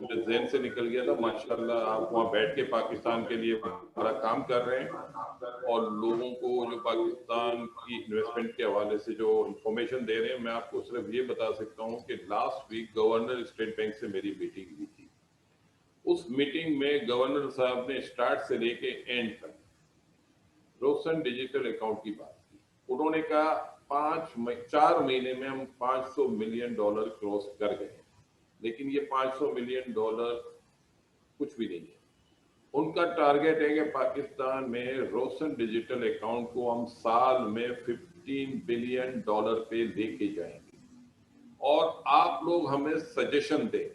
मुझे ज़हन से निकल गया था, माशाल्लाह आप वहाँ बैठ के पाकिस्तान के लिए बड़ा काम कर रहे हैं और लोगों को जो पाकिस्तान की इन्वेस्टमेंट के हवाले से जो इंफॉर्मेशन दे रहे हैं। मैं आपको सिर्फ ये बता सकता हूँ कि last week governor state bank से मेरी मीटिंग हुई थी। उस मीटिंग में गवर्नर साहब ने स्टार्ट से लेके एंड तक रोशन डिजिटल अकाउंट की बात की। उन्होंने कहा 4 महीने में हम $500 मिलियन क्रॉस कर गए, लेकिन ये $500 मिलियन कुछ भी नहीं है। उनका टारगेट है कि पाकिस्तान में रोशन डिजिटल अकाउंट को हम साल में $15 बिलियन पे लेके जाएंगे। और आप लोग हमें सजेशन दें,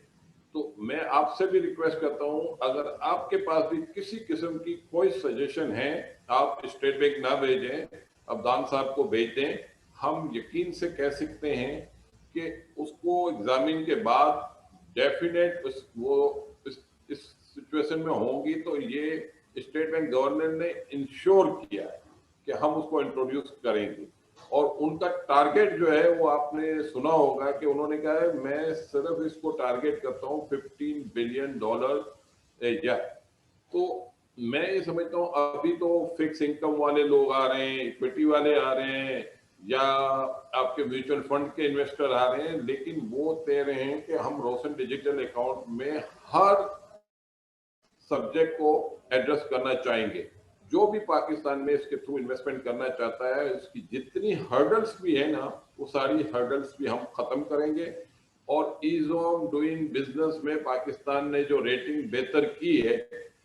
तो मैं आपसे भी रिक्वेस्ट करता हूं, अगर आपके पास भी किसी किस्म की कोई सजेशन है, आप स्टेट बैंक ना भेजें, अब्दान साहब को भेज दें। हम यकीन से कह सकते हैं कि उसको एग्जामिन के बाद डेफिनेट इस सिचुएशन में होंगी। तो ये स्टेट बैंक गवर्नर ने इंश्योर किया है कि हम उसको इंट्रोड्यूस करेंगे। और उनका टारगेट जो है वो आपने सुना होगा कि उन्होंने कहा है मैं सिर्फ इसको टारगेट करता हूँ $15 बिलियन ईयर। तो मैं ये समझता हूँ अभी तो फिक्स इनकम वाले लोग आ रहे हैं, इक्विटी वाले आ रहे हैं, या आपके म्यूचुअल फंड के इन्वेस्टर आ रहे हैं, लेकिन वो कह रहे हैं कि हम रोशन डिजिटल अकाउंट में हर सब्जेक्ट को एड्रेस करना चाहेंगे। जो भी पाकिस्तान में इसके थ्रू इन्वेस्टमेंट करना चाहता है, उसकी जितनी हर्डल्स भी है ना, वो सारी हर्डल्स भी हम खत्म करेंगे। और ईज ऑफ डूइंग बिजनेस में पाकिस्तान ने जो रेटिंग बेहतर की है,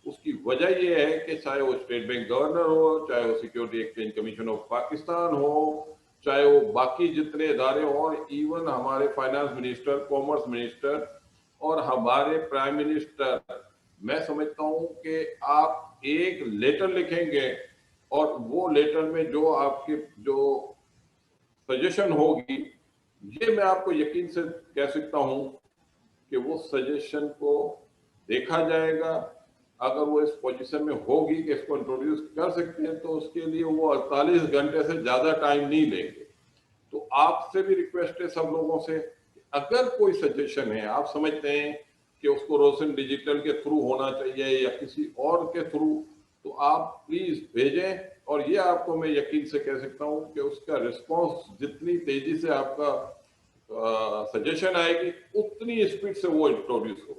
उसकी वजह यह है कि चाहे वो स्टेट बैंक गवर्नर हो, चाहे वो security exchange commission of Pakistan हो, चाहे वो बाकी जितने इदारे हों, और इवन हमारे फाइनेंस मिनिस्टर, कॉमर्स मिनिस्टर और हमारे प्राइम मिनिस्टर, मैं समझता हूं कि आप एक लेटर लिखेंगे और वो लेटर में जो आपकी जो सजेशन होगी, ये मैं आपको यकीन से कह सकता हूं कि वो सजेशन को देखा जाएगा। अगर वो इस पोजीशन में होगी कि इसको इंट्रोड्यूस कर सकते हैं, तो उसके लिए वो 48 घंटे से ज्यादा टाइम नहीं लेंगे। तो आपसे भी रिक्वेस्ट है सब लोगों से, अगर कोई सजेशन है, आप समझते हैं कि उसको रोशन डिजिटल के थ्रू होना चाहिए या किसी और के थ्रू, तो आप प्लीज भेजें। और ये आपको मैं यकीन से कह सकता हूं कि उसका रिस्पांस जितनी तेजी से आपका सजेशन आएगी, उतनी स्पीड से वो इंट्रोड्यूस हो।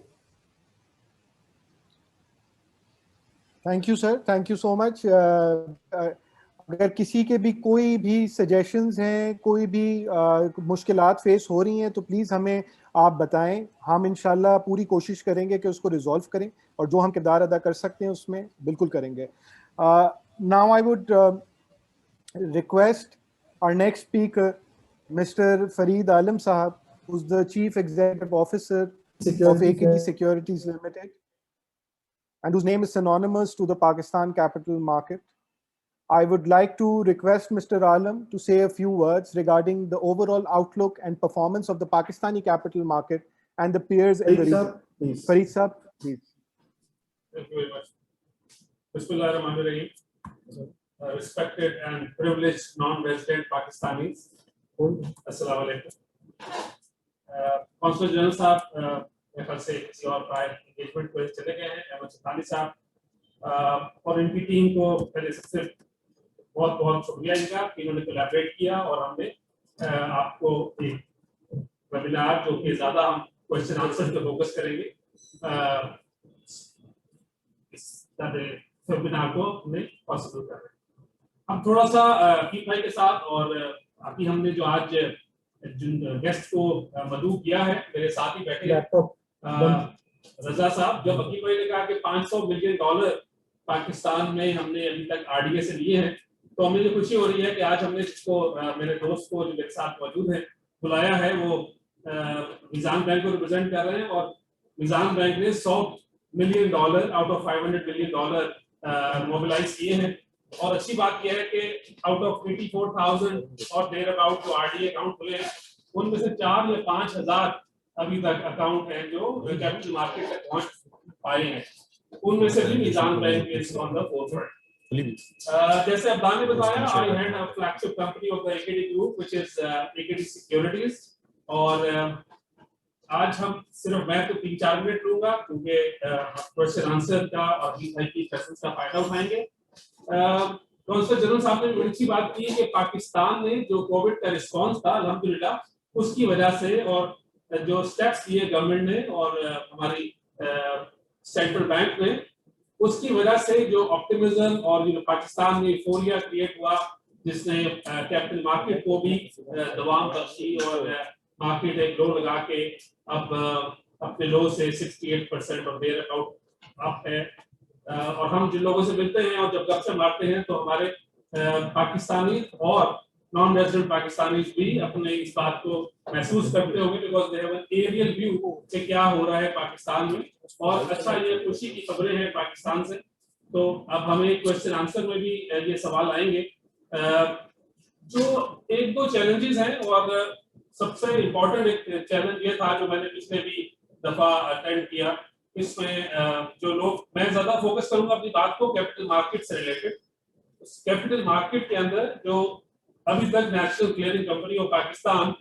Thank you sir, thank you so much. अगर किसी के भी कोई भी सजेशंस हैं, कोई भी मुश्किलात फेस हो रही हैं, तो प्लीज़ हमें आप बताएं। हम इंशाल्लाह पूरी कोशिश करेंगे कि उसको रिजॉल्व करें और जो हम किरदार अदा कर सकते हैं उसमें बिल्कुल करेंगे। Now I would request our next speaker mister Farid Alam sahab, who's the Chief Executive Officer of AKD Securities Limited, and whose name is synonymous to the Pakistan capital market. I would like to request Mr. Alam to say a few words regarding the overall outlook and performance of the Pakistani capital market and the peers in the region. Please. Farid Saab, please. Thank you very much. Bismillahirrahmanirrahim. Respected and privileged non-resident Pakistanis, अस्सलाम वालेकुम। कौंसल जनरल साहब मेरे ख्याल से किसी और प्रायर एंगेजमेंट पर चले गए हैं, अहमद शतानी साहब, और इनकी टीम को पहले सबसे बहुत बहुत शुक्रिया इनका कि इन्होंने कोलैबोरेट किया और हमने आपको एक वेबिनार जो कि ज़्यादा हम क्वेश्चन आंसर पे फोकस करेंगे, इस वेबिनार को हमने पॉसिबल कर रहे हैं। हम थोड़ा सा अकीब भाई के साथ और अभी हमने जो आज जिन गेस्ट को मदऊ किया है, मेरे साथ ही बैठे रजा साहब, जब अकीब भाई ने कहा कि $500 मिलियन पाकिस्तान में हमने अभी तक आरडीए से लिए हैं, तो हमें जो खुशी हो रही है कि आज हमने जिसको मेरे दोस्त को जो मेरे साथ मौजूद है बुलाया है, वो निज़ाम बैंक को रिप्रेजेंट कर रहे हैं और निज़ाम बैंक ने $100 million out of $500 million mobilise किए हैं। और अच्छी बात यह है कि आउट ऑफ 84,000 और देयर अबाउट जो आरडीए अकाउंट खुले हैं, उनमें से 4 या 5,000 अभी तक अकाउंट हैं जो कैपिटल मार्केट तक पहुंच पाए हैं। उनमें से भी Nizam bank is on the forefront. जैसे अब्बान ने बताया, I had a flagship company of the AKD group which is AKD securities, और आज हम सिर्फ मैं तो 3-4 मिनट लूंगा क्योंकि क्वेश्चन आंसर का और की क्वेश्चंस का फायदा उठाएंगे। कौंसल जनरल साहब ने बड़ी अच्छी बात की कि पाकिस्तान ने जो कोविड का रिस्पांस था अल्हम्दुलिल्लाह उसकी वजह से और जो स्टेप्स लिए गवर्नमेंट ने और हमारी सेंट्रल बैंक ने, उसकी वजह से जो ऑप्टिमिज्म और जो पाकिस्तान में यूफोरिया क्रिएट हुआ, जिसने कैपिटल मार्केट को भी दवाम बख्शी और मार्केट एक लो लगा के अब अपने लो से 68% ऑफ देयर अकाउंट अप है। और हम जिन लोगों से मिलते हैं और जब गपशप मारते हैं तो हमारे पाकिस्तानी और नॉन रेजिडेंट पाकिस्तानी भी अपने इस बात को महसूस करते होंगे, because they have an aerial view कि क्या हो रहा है पाकिस्तान में। और अच्छा, ये खुशी की खबरें हैं पाकिस्तान से। तो अब हमें क्वेश्चन आंसर में भी ये सवाल आएंगे। जो 1-2 चैलेंजेस हैं, और सबसे इम्पोर्टेंट एक चैलेंज ये था जो मैंने पिछले भी दफा अटेंड किया, इसमें जो लोग, मैं ज्यादा फोकस करूंगा अपनी बात को कैपिटल मार्केट से रिलेटेड। कैपिटल मार्केट के अंदर जो अभी तक national clearing company of Pakistan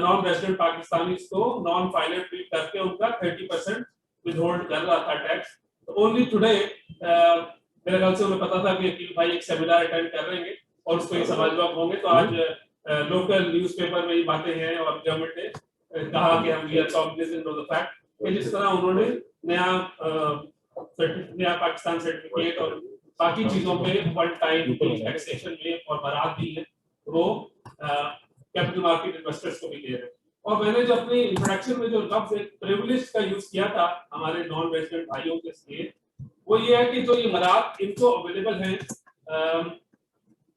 non resident Pakistani को नॉन फाइनेंस ट्रीट करके उनका 30% विदहोल्ड कर रहा था टैक्स। तो ओनली टुडे मेरे ख्याल से उन्हें पता था कि अकील भाई एक सेमिनार अटेंड कर रहे हैं और उस पर सवाल जवाब होंगे, तो आज लोकल न्यूज़पेपर में ये बातें हैं और गवर्नमेंट ने कहा कि हम we are cognizant of the fact कि जिस तरह उन्होंने नया पाकिस्तान सर्टिफिकेट और बाकी चीजों पे वन टाइम टैक्सेशन में और बरात दी है, वो कैपिटल मार्केट इन्वेस्टर्स को भी दे रहे हैं। और मैंने जो अपनी इंट्रोडक्शन में जो लफ्ज प्रिविलेज का यूज किया था हमारे नॉन रेजिडेंट भाइयों के लिए, वो ये है कि जो ये मरात इनको अवेलेबल हैं,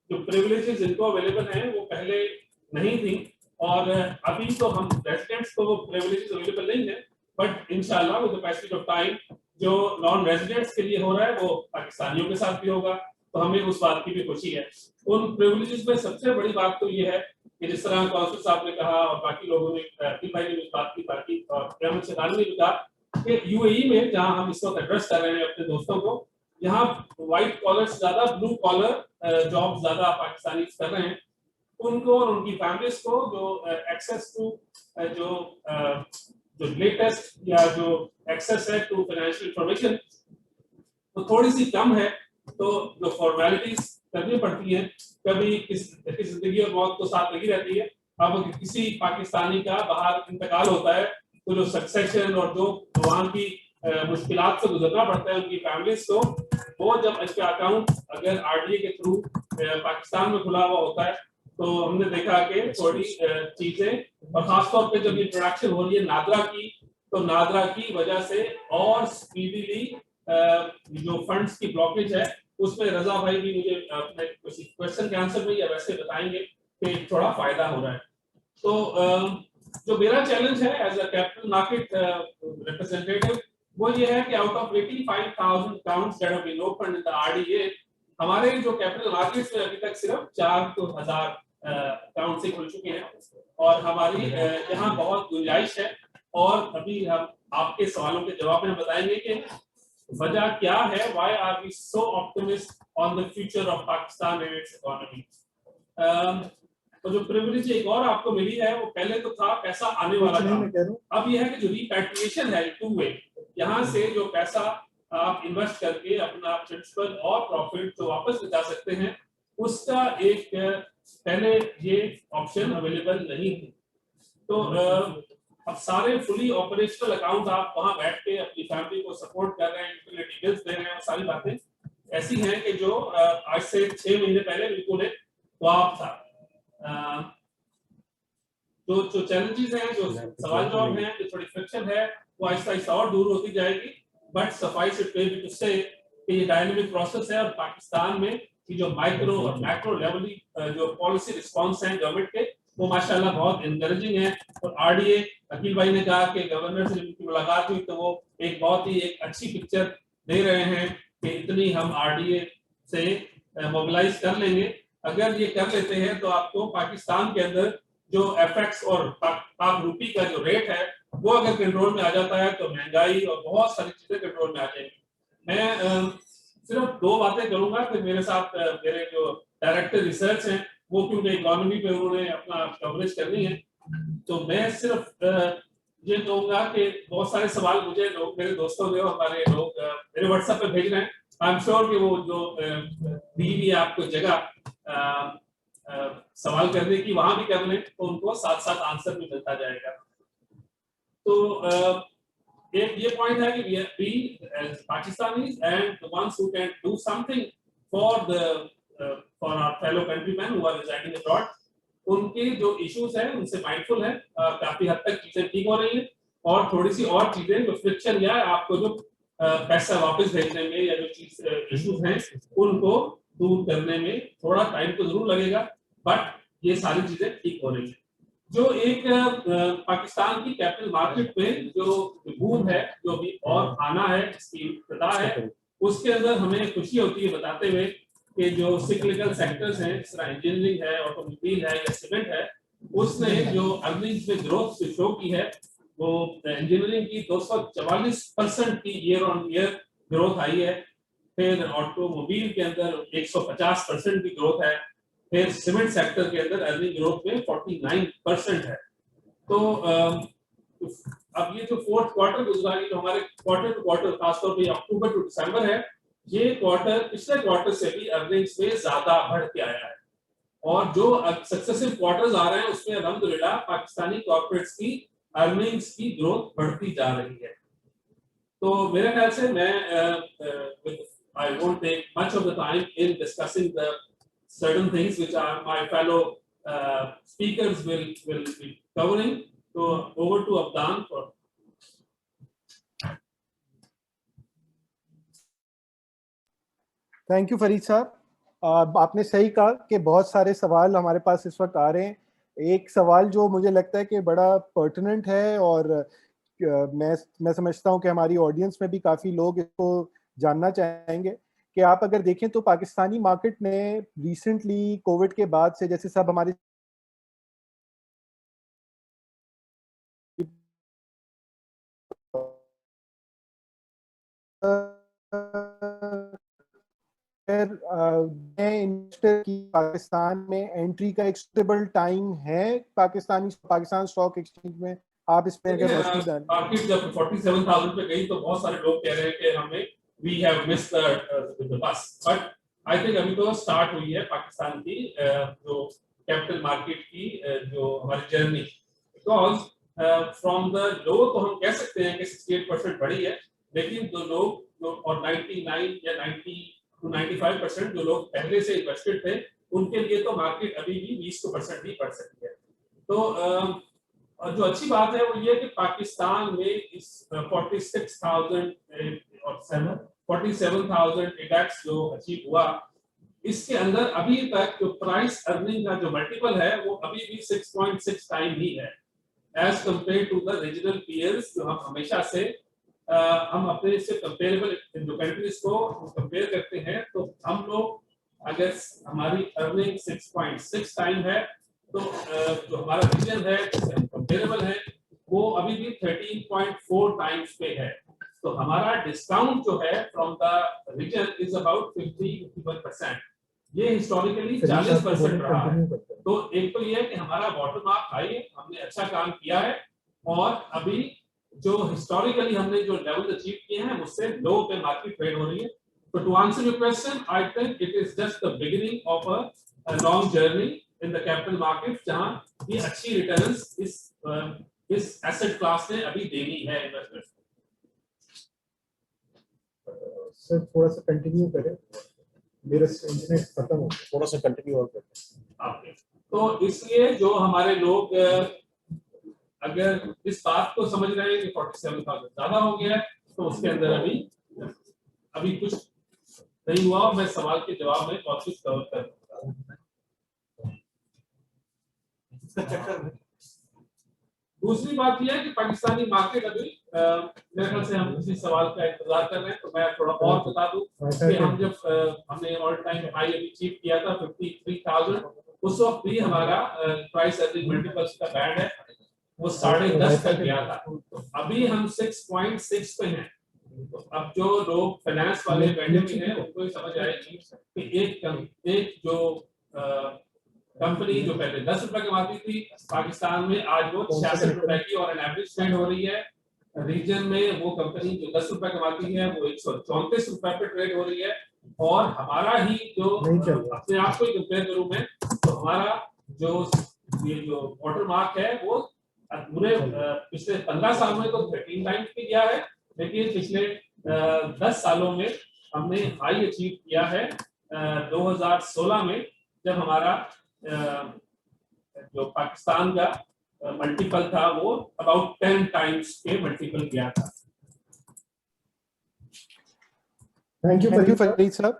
जो प्रिविलेजेस इनको अवेलेबल हैं वो पहले नहीं थी, और अभी तो हम रेजिडेंट्स को वो प्रिविलेजेस अवेलेबल नहीं है, बट इंशाल्लाह with the passage of time जो नॉन रेजिडेंट्स के लिए हो रहा है वो पाकिस्तानियों के साथ भी होगा। तो हमें उस बात की भी खुशी है। उन प्रिविलेजेस में सबसे बड़ी बात तो ये है कि जिस तरह कौंसल साहब ने कहा और बाकी लोगों ने, भाई ने इस बात की बाकी और अहमद शतानी ने भी कहा कि यूएई में जहां हम इस वक्त एड्रेस कर रहे हैं अपने दोस्तों को, यहाँ व्हाइट कॉलर से ज्यादा ब्लू कॉलर जॉब ज्यादा पाकिस्तानी कर रहे हैं। उनको और उनकी फैमिलीज को जो एक्सेस टू जो लेटेस्ट या जो एक्सेस है टू फाइनेंशियल इंफॉर्मेशन तो थोड़ी सी कम है, तो जो फॉर्मेलिटीज करनी पड़ती है, कभी इसकी जिंदगी और मौत तो साथ लगी रहती है। अब किसी पाकिस्तानी का बाहर इंतकाल होता है तो जो सक्सेशन और जो वहाँ की मुश्किलात से गुजरना पड़ता है उनकी फैमिलीज को, वो जब इसका अकाउंट अगर आरडीए के थ्रू पाकिस्तान में खुला हुआ होता है तो हमने देखा कि थोड़ी चीजें, और खासतौर पे जब इंट्रोडक्शन हो रही है नादरा की, तो नादरा की वजह से और स्पीडीली जो फंड्स की ब्लॉकेज है उसमें रजा भाई भी मुझे अपने क्वेश्चन के आंसर में या वैसे बताएंगे कि थोड़ा फायदा हो रहा है। तो जो मेरा चैलेंज है as a capital market representative वो ये है कि out of 85,000 accounts that have been opened in the RDA, हमारे जो कैपिटल मार्केट्स में अभी तक सिर्फ 4,000 अकाउंट से खुल चुके हैं, और हमारी यहाँ बहुत गुंजाइश है। और अभी हम आपके सवालों के जवाब में बताएंगे कि वजह क्या है, why are we so optimistic on the future of Pakistan and its economy. तो जो प्रिविलेज एक और आपको मिली है, वो पहले तो था पैसा आने वाला था, अब यह है कि जो रिपैट्रिएशन है टू वे, यहाँ से जो पैसा आप इन्वेस्ट करके अपना प्रिंसिपल और प्रॉफिट जो वापस ले जा सकते हैं, उसका एक पहले ये ऑप्शन अवेलेबल नहीं थी। तो अब सारे फुली ऑपरेशनल अकाउंट आप वहां बैठ के अपनी फैमिली को सपोर्ट कर रहे हैं, यूटिलिटी बिल्स दे रहे हैं, वो सारी बातें ऐसी हैं कि जो आज से 6 महीने पहले बिल्कुल एक ख्वाब था। जो चैलेंजेस हैं, जो सवाल जवाब हैं, जो थोड़ी फ्रिक्शन है, वो आहिस्ता आहिस्ता और दूर होती जाएगी। बट सफाइस इट टू से कि ये डायनामिक प्रोसेस है, और पाकिस्तान में कि जो माइक्रो और मैक्रो लेवल जो पॉलिसी रिस्पांस हैं गवर्नमेंट के, वो माशाल्लाह बहुत एनकरेजिंग है। और आरडीए अकील भाई ने कहा कि गवर्नर से उनकी मुलाकात हुई तो वो एक बहुत ही एक अच्छी पिक्चर दे रहे हैं कि इतनी हम आरडीए से मोबिलाइज कर लेंगे। अगर ये कर लेते हैं तो आपको पाकिस्तान के अंदर जो एफएक्स और पाक रूपी का जो रेट है, वो अगर कंट्रोल में आ जाता है तो महंगाई और बहुत सारी चीजें कंट्रोल में आ जाएंगी। मैं सिर्फ 2 बातें करूंगा, फिर मेरे साथ मेरे जो डायरेक्टर रिसर्च हैं, वो क्योंकि इकोनॉमी पे उन्होंने अपना कवरेज करनी है, तो मैं सिर्फ ये कहूंगा कि बहुत सारे सवाल मुझे लोग, मेरे दोस्तों ने, हमारे लोग मेरे व्हाट्सएप पे भेज रहे हैं। आई एम श्योर कि वो जो दी हुई आपको जगह सवाल करने की, वहां भी कर लें तो उनको साथ साथ आंसर भी मिलता जाएगा। तो एक ये पॉइंट है कि we as Pakistanis and the ones who can do something for our fellow countrymen who are residing abroad, उनके जो इश्यूज हैं उनसे माइंडफुल है, काफी हद तक चीजें ठीक हो रही हैं, और थोड़ी सी और चीजें जो फ्रिक्शन या आपको जो पैसा वापस भेजने में या जो चीज इश्यूज हैं उनको दूर करने में थोड़ा टाइम तो जरूर लगेगा, बट ये सारी चीजें ठीक हो रही हैं। जो एक पाकिस्तान की कैपिटल मार्केट में जो बूम है, जो भी और आना है, इसकी इब्तिदा है, उसके अंदर हमें खुशी होती है बताते हुए कि जो सिक्लिकल सेक्टर्स हैं, जिस तरह इंजीनियरिंग है, ऑटोमोबाइल है या सीमेंट है, उसने जो अर्निंग्स में ग्रोथ शो की है, वो इंजीनियरिंग की 244% की ईयर ऑन ईयर ग्रोथ आई है। फिर ऑटोमोबाइल के अंदर 150% की ग्रोथ है। फिर सीमेंट सेक्टर के अंदर अर्निंग ग्रोथ में 49% है। तो अब ये जो फोर्थ क्वार्टर गुजरा, ये जो हमारे क्वार्टर टू क्वार्टर, खासतौर पे अक्टूबर टू दिसंबर है, ये क्वार्टर पिछले क्वार्टर से भी अर्निंग्स में ज्यादा बढ़ के आया है, और जो सक्सेसिव क्वार्टर्स आ रहे हैं उसमें अल्हम्दुलिल्लाह पाकिस्तानी कॉर्पोरेट्स की अर्निंग्स की ग्रोथ बढ़ती जा रही है। तो मेरे ख्याल से मैं I won't take much of the time in discussing the certain things which are my fellow speakers will be covering. So over to Abdan for. Thank you Farid साहब। आपने सही कहा कि बहुत सारे सवाल हमारे पास इस वक्त आ रहे हैं। एक सवाल जो मुझे लगता है कि बड़ा पर्टिनेंट है, और मैं समझता हूं कि हमारी ऑडियंस में भी काफ़ी लोग इसको जानना चाहेंगे कि आप अगर देखें तो पाकिस्तानी मार्केट ने रिसेंटली कोविड के बाद से, जैसे सब हमारे इन्वेस्टर की पाकिस्तान में एंट्री का एक सुटेबल टाइम है पाकिस्तान स्टॉक एक्सचेंज में? आप इस पे अगर रोशनी डालें। मार्केट जब 47,000 पे गई तो बहुत सारे लोग कह रहे हैं कि हमें we have missed the bus, but I think अभी तो स्टार्ट हुई है पाकिस्तान की जो कैपिटल मार्केट की जो हमारी journey, because from the low तो हम कह सकते हैं कि 68% बढ़ी है, लेकिन जो लोग और 99 या 90 to 95% जो लोग पहले से इन्वेस्टेड थे, उनके लिए तो मार्केट अभी भी 20% ही बढ़ सकती है। तो जो अच्छी बात है वो ये कि पाकिस्तान में इस 46,000 और 47,000 इंडेक्स जो अचीव हुआ, इसके अंदर अभी तक जो प्राइस अर्निंग का जो मल्टीपल है वो अभी भी 6.6 टाइम ही है, as compared to the regional peers जो हम हमेशा से हम अपने इससे कंपेरेबल जो कंट्रीज को कंपेयर करते हैं, तो हम लोग अगर हमारी अर्निंग 6.6 टाइम है, तो जो हमारा रीजन है कंपेरेबल है वो अभी भी 13.4 टाइम्स पे है। तो हमारा डिस्काउंट जो है from the region is about 51%। ये हिस्टोरिकली 40% रहा है। तो एक तो ये है कि हमारा बॉटम मार्क हाई है, हमने अच्छा काम किया है, और अभी जो हिस्टोरिकली हमने जो लेवल अचीव किए हैं उससे लो पे मार्केट ट्रेड हो रही है। तो to answer your question, I think it is just the beginning of a long journey in the capital market, जहां ये अच्छी रिटर्न्स इस एसेट क्लास ने अभी देनी है इन्वेस्टर्स को। सर थोड़ा सा कंटिन्यू करें, मेरा इंटरनेट खत्म हो गया, थोड़ा सा कंटिन्यू और करें। तो इसलिए जो हमारे लोग अगर इस बात को समझ रहे हैं कि 47,000 ज्यादा हो गया है, तो उसके अंदर अभी कुछ नहीं हुआ, और मैं सवाल के जवाब में बहुत कुछ कवर कर दूसरी बात यह है कि पाकिस्तानी मार्केट अभी मेरे ख्याल से हम इसी सवाल का इंतजार कर रहे हैं। तो मैं थोड़ा और बता दूं कि हम जब हमने ऑल टाइम हाई अभी अचीव किया था 53,000, उस वक्त भी हमारा प्राइस अर्निंग मल्टीपल्स का बैंड है वो 10.5 तक गया था। तो अभी हम 6.6 पे हैं। तो अब जो लोग फाइनेंस वाले बैठे हुए हैं उनको ही समझ आएगी कि एक जो कंपनी जो पहले 10 रुपए कमाती थी पाकिस्तान में, आज वो 66 रुपए की और एन एवरेज स्पेंड हो रही है। रीजन में वो कंपनी जो 10 रुपए कमाती है वो 134 रुपए पे ट्रेड हो रही है, और हमारा ही जो अपने आप को ही कंपेयर करूं मैं, तो हमारा जो ये जो वाटर मार्क है वो पूरे पिछले 15 साल में तो 13 टाइम्स पे गया है, लेकिन पिछले 10 सालों में हमने हाई अचीव किया है 2016 में, जब हमारा जो पाकिस्तान का मल्टीपल था वो अबाउट 10 टाइम्स के मल्टीपल गया था। थैंक यू फरीद साहब।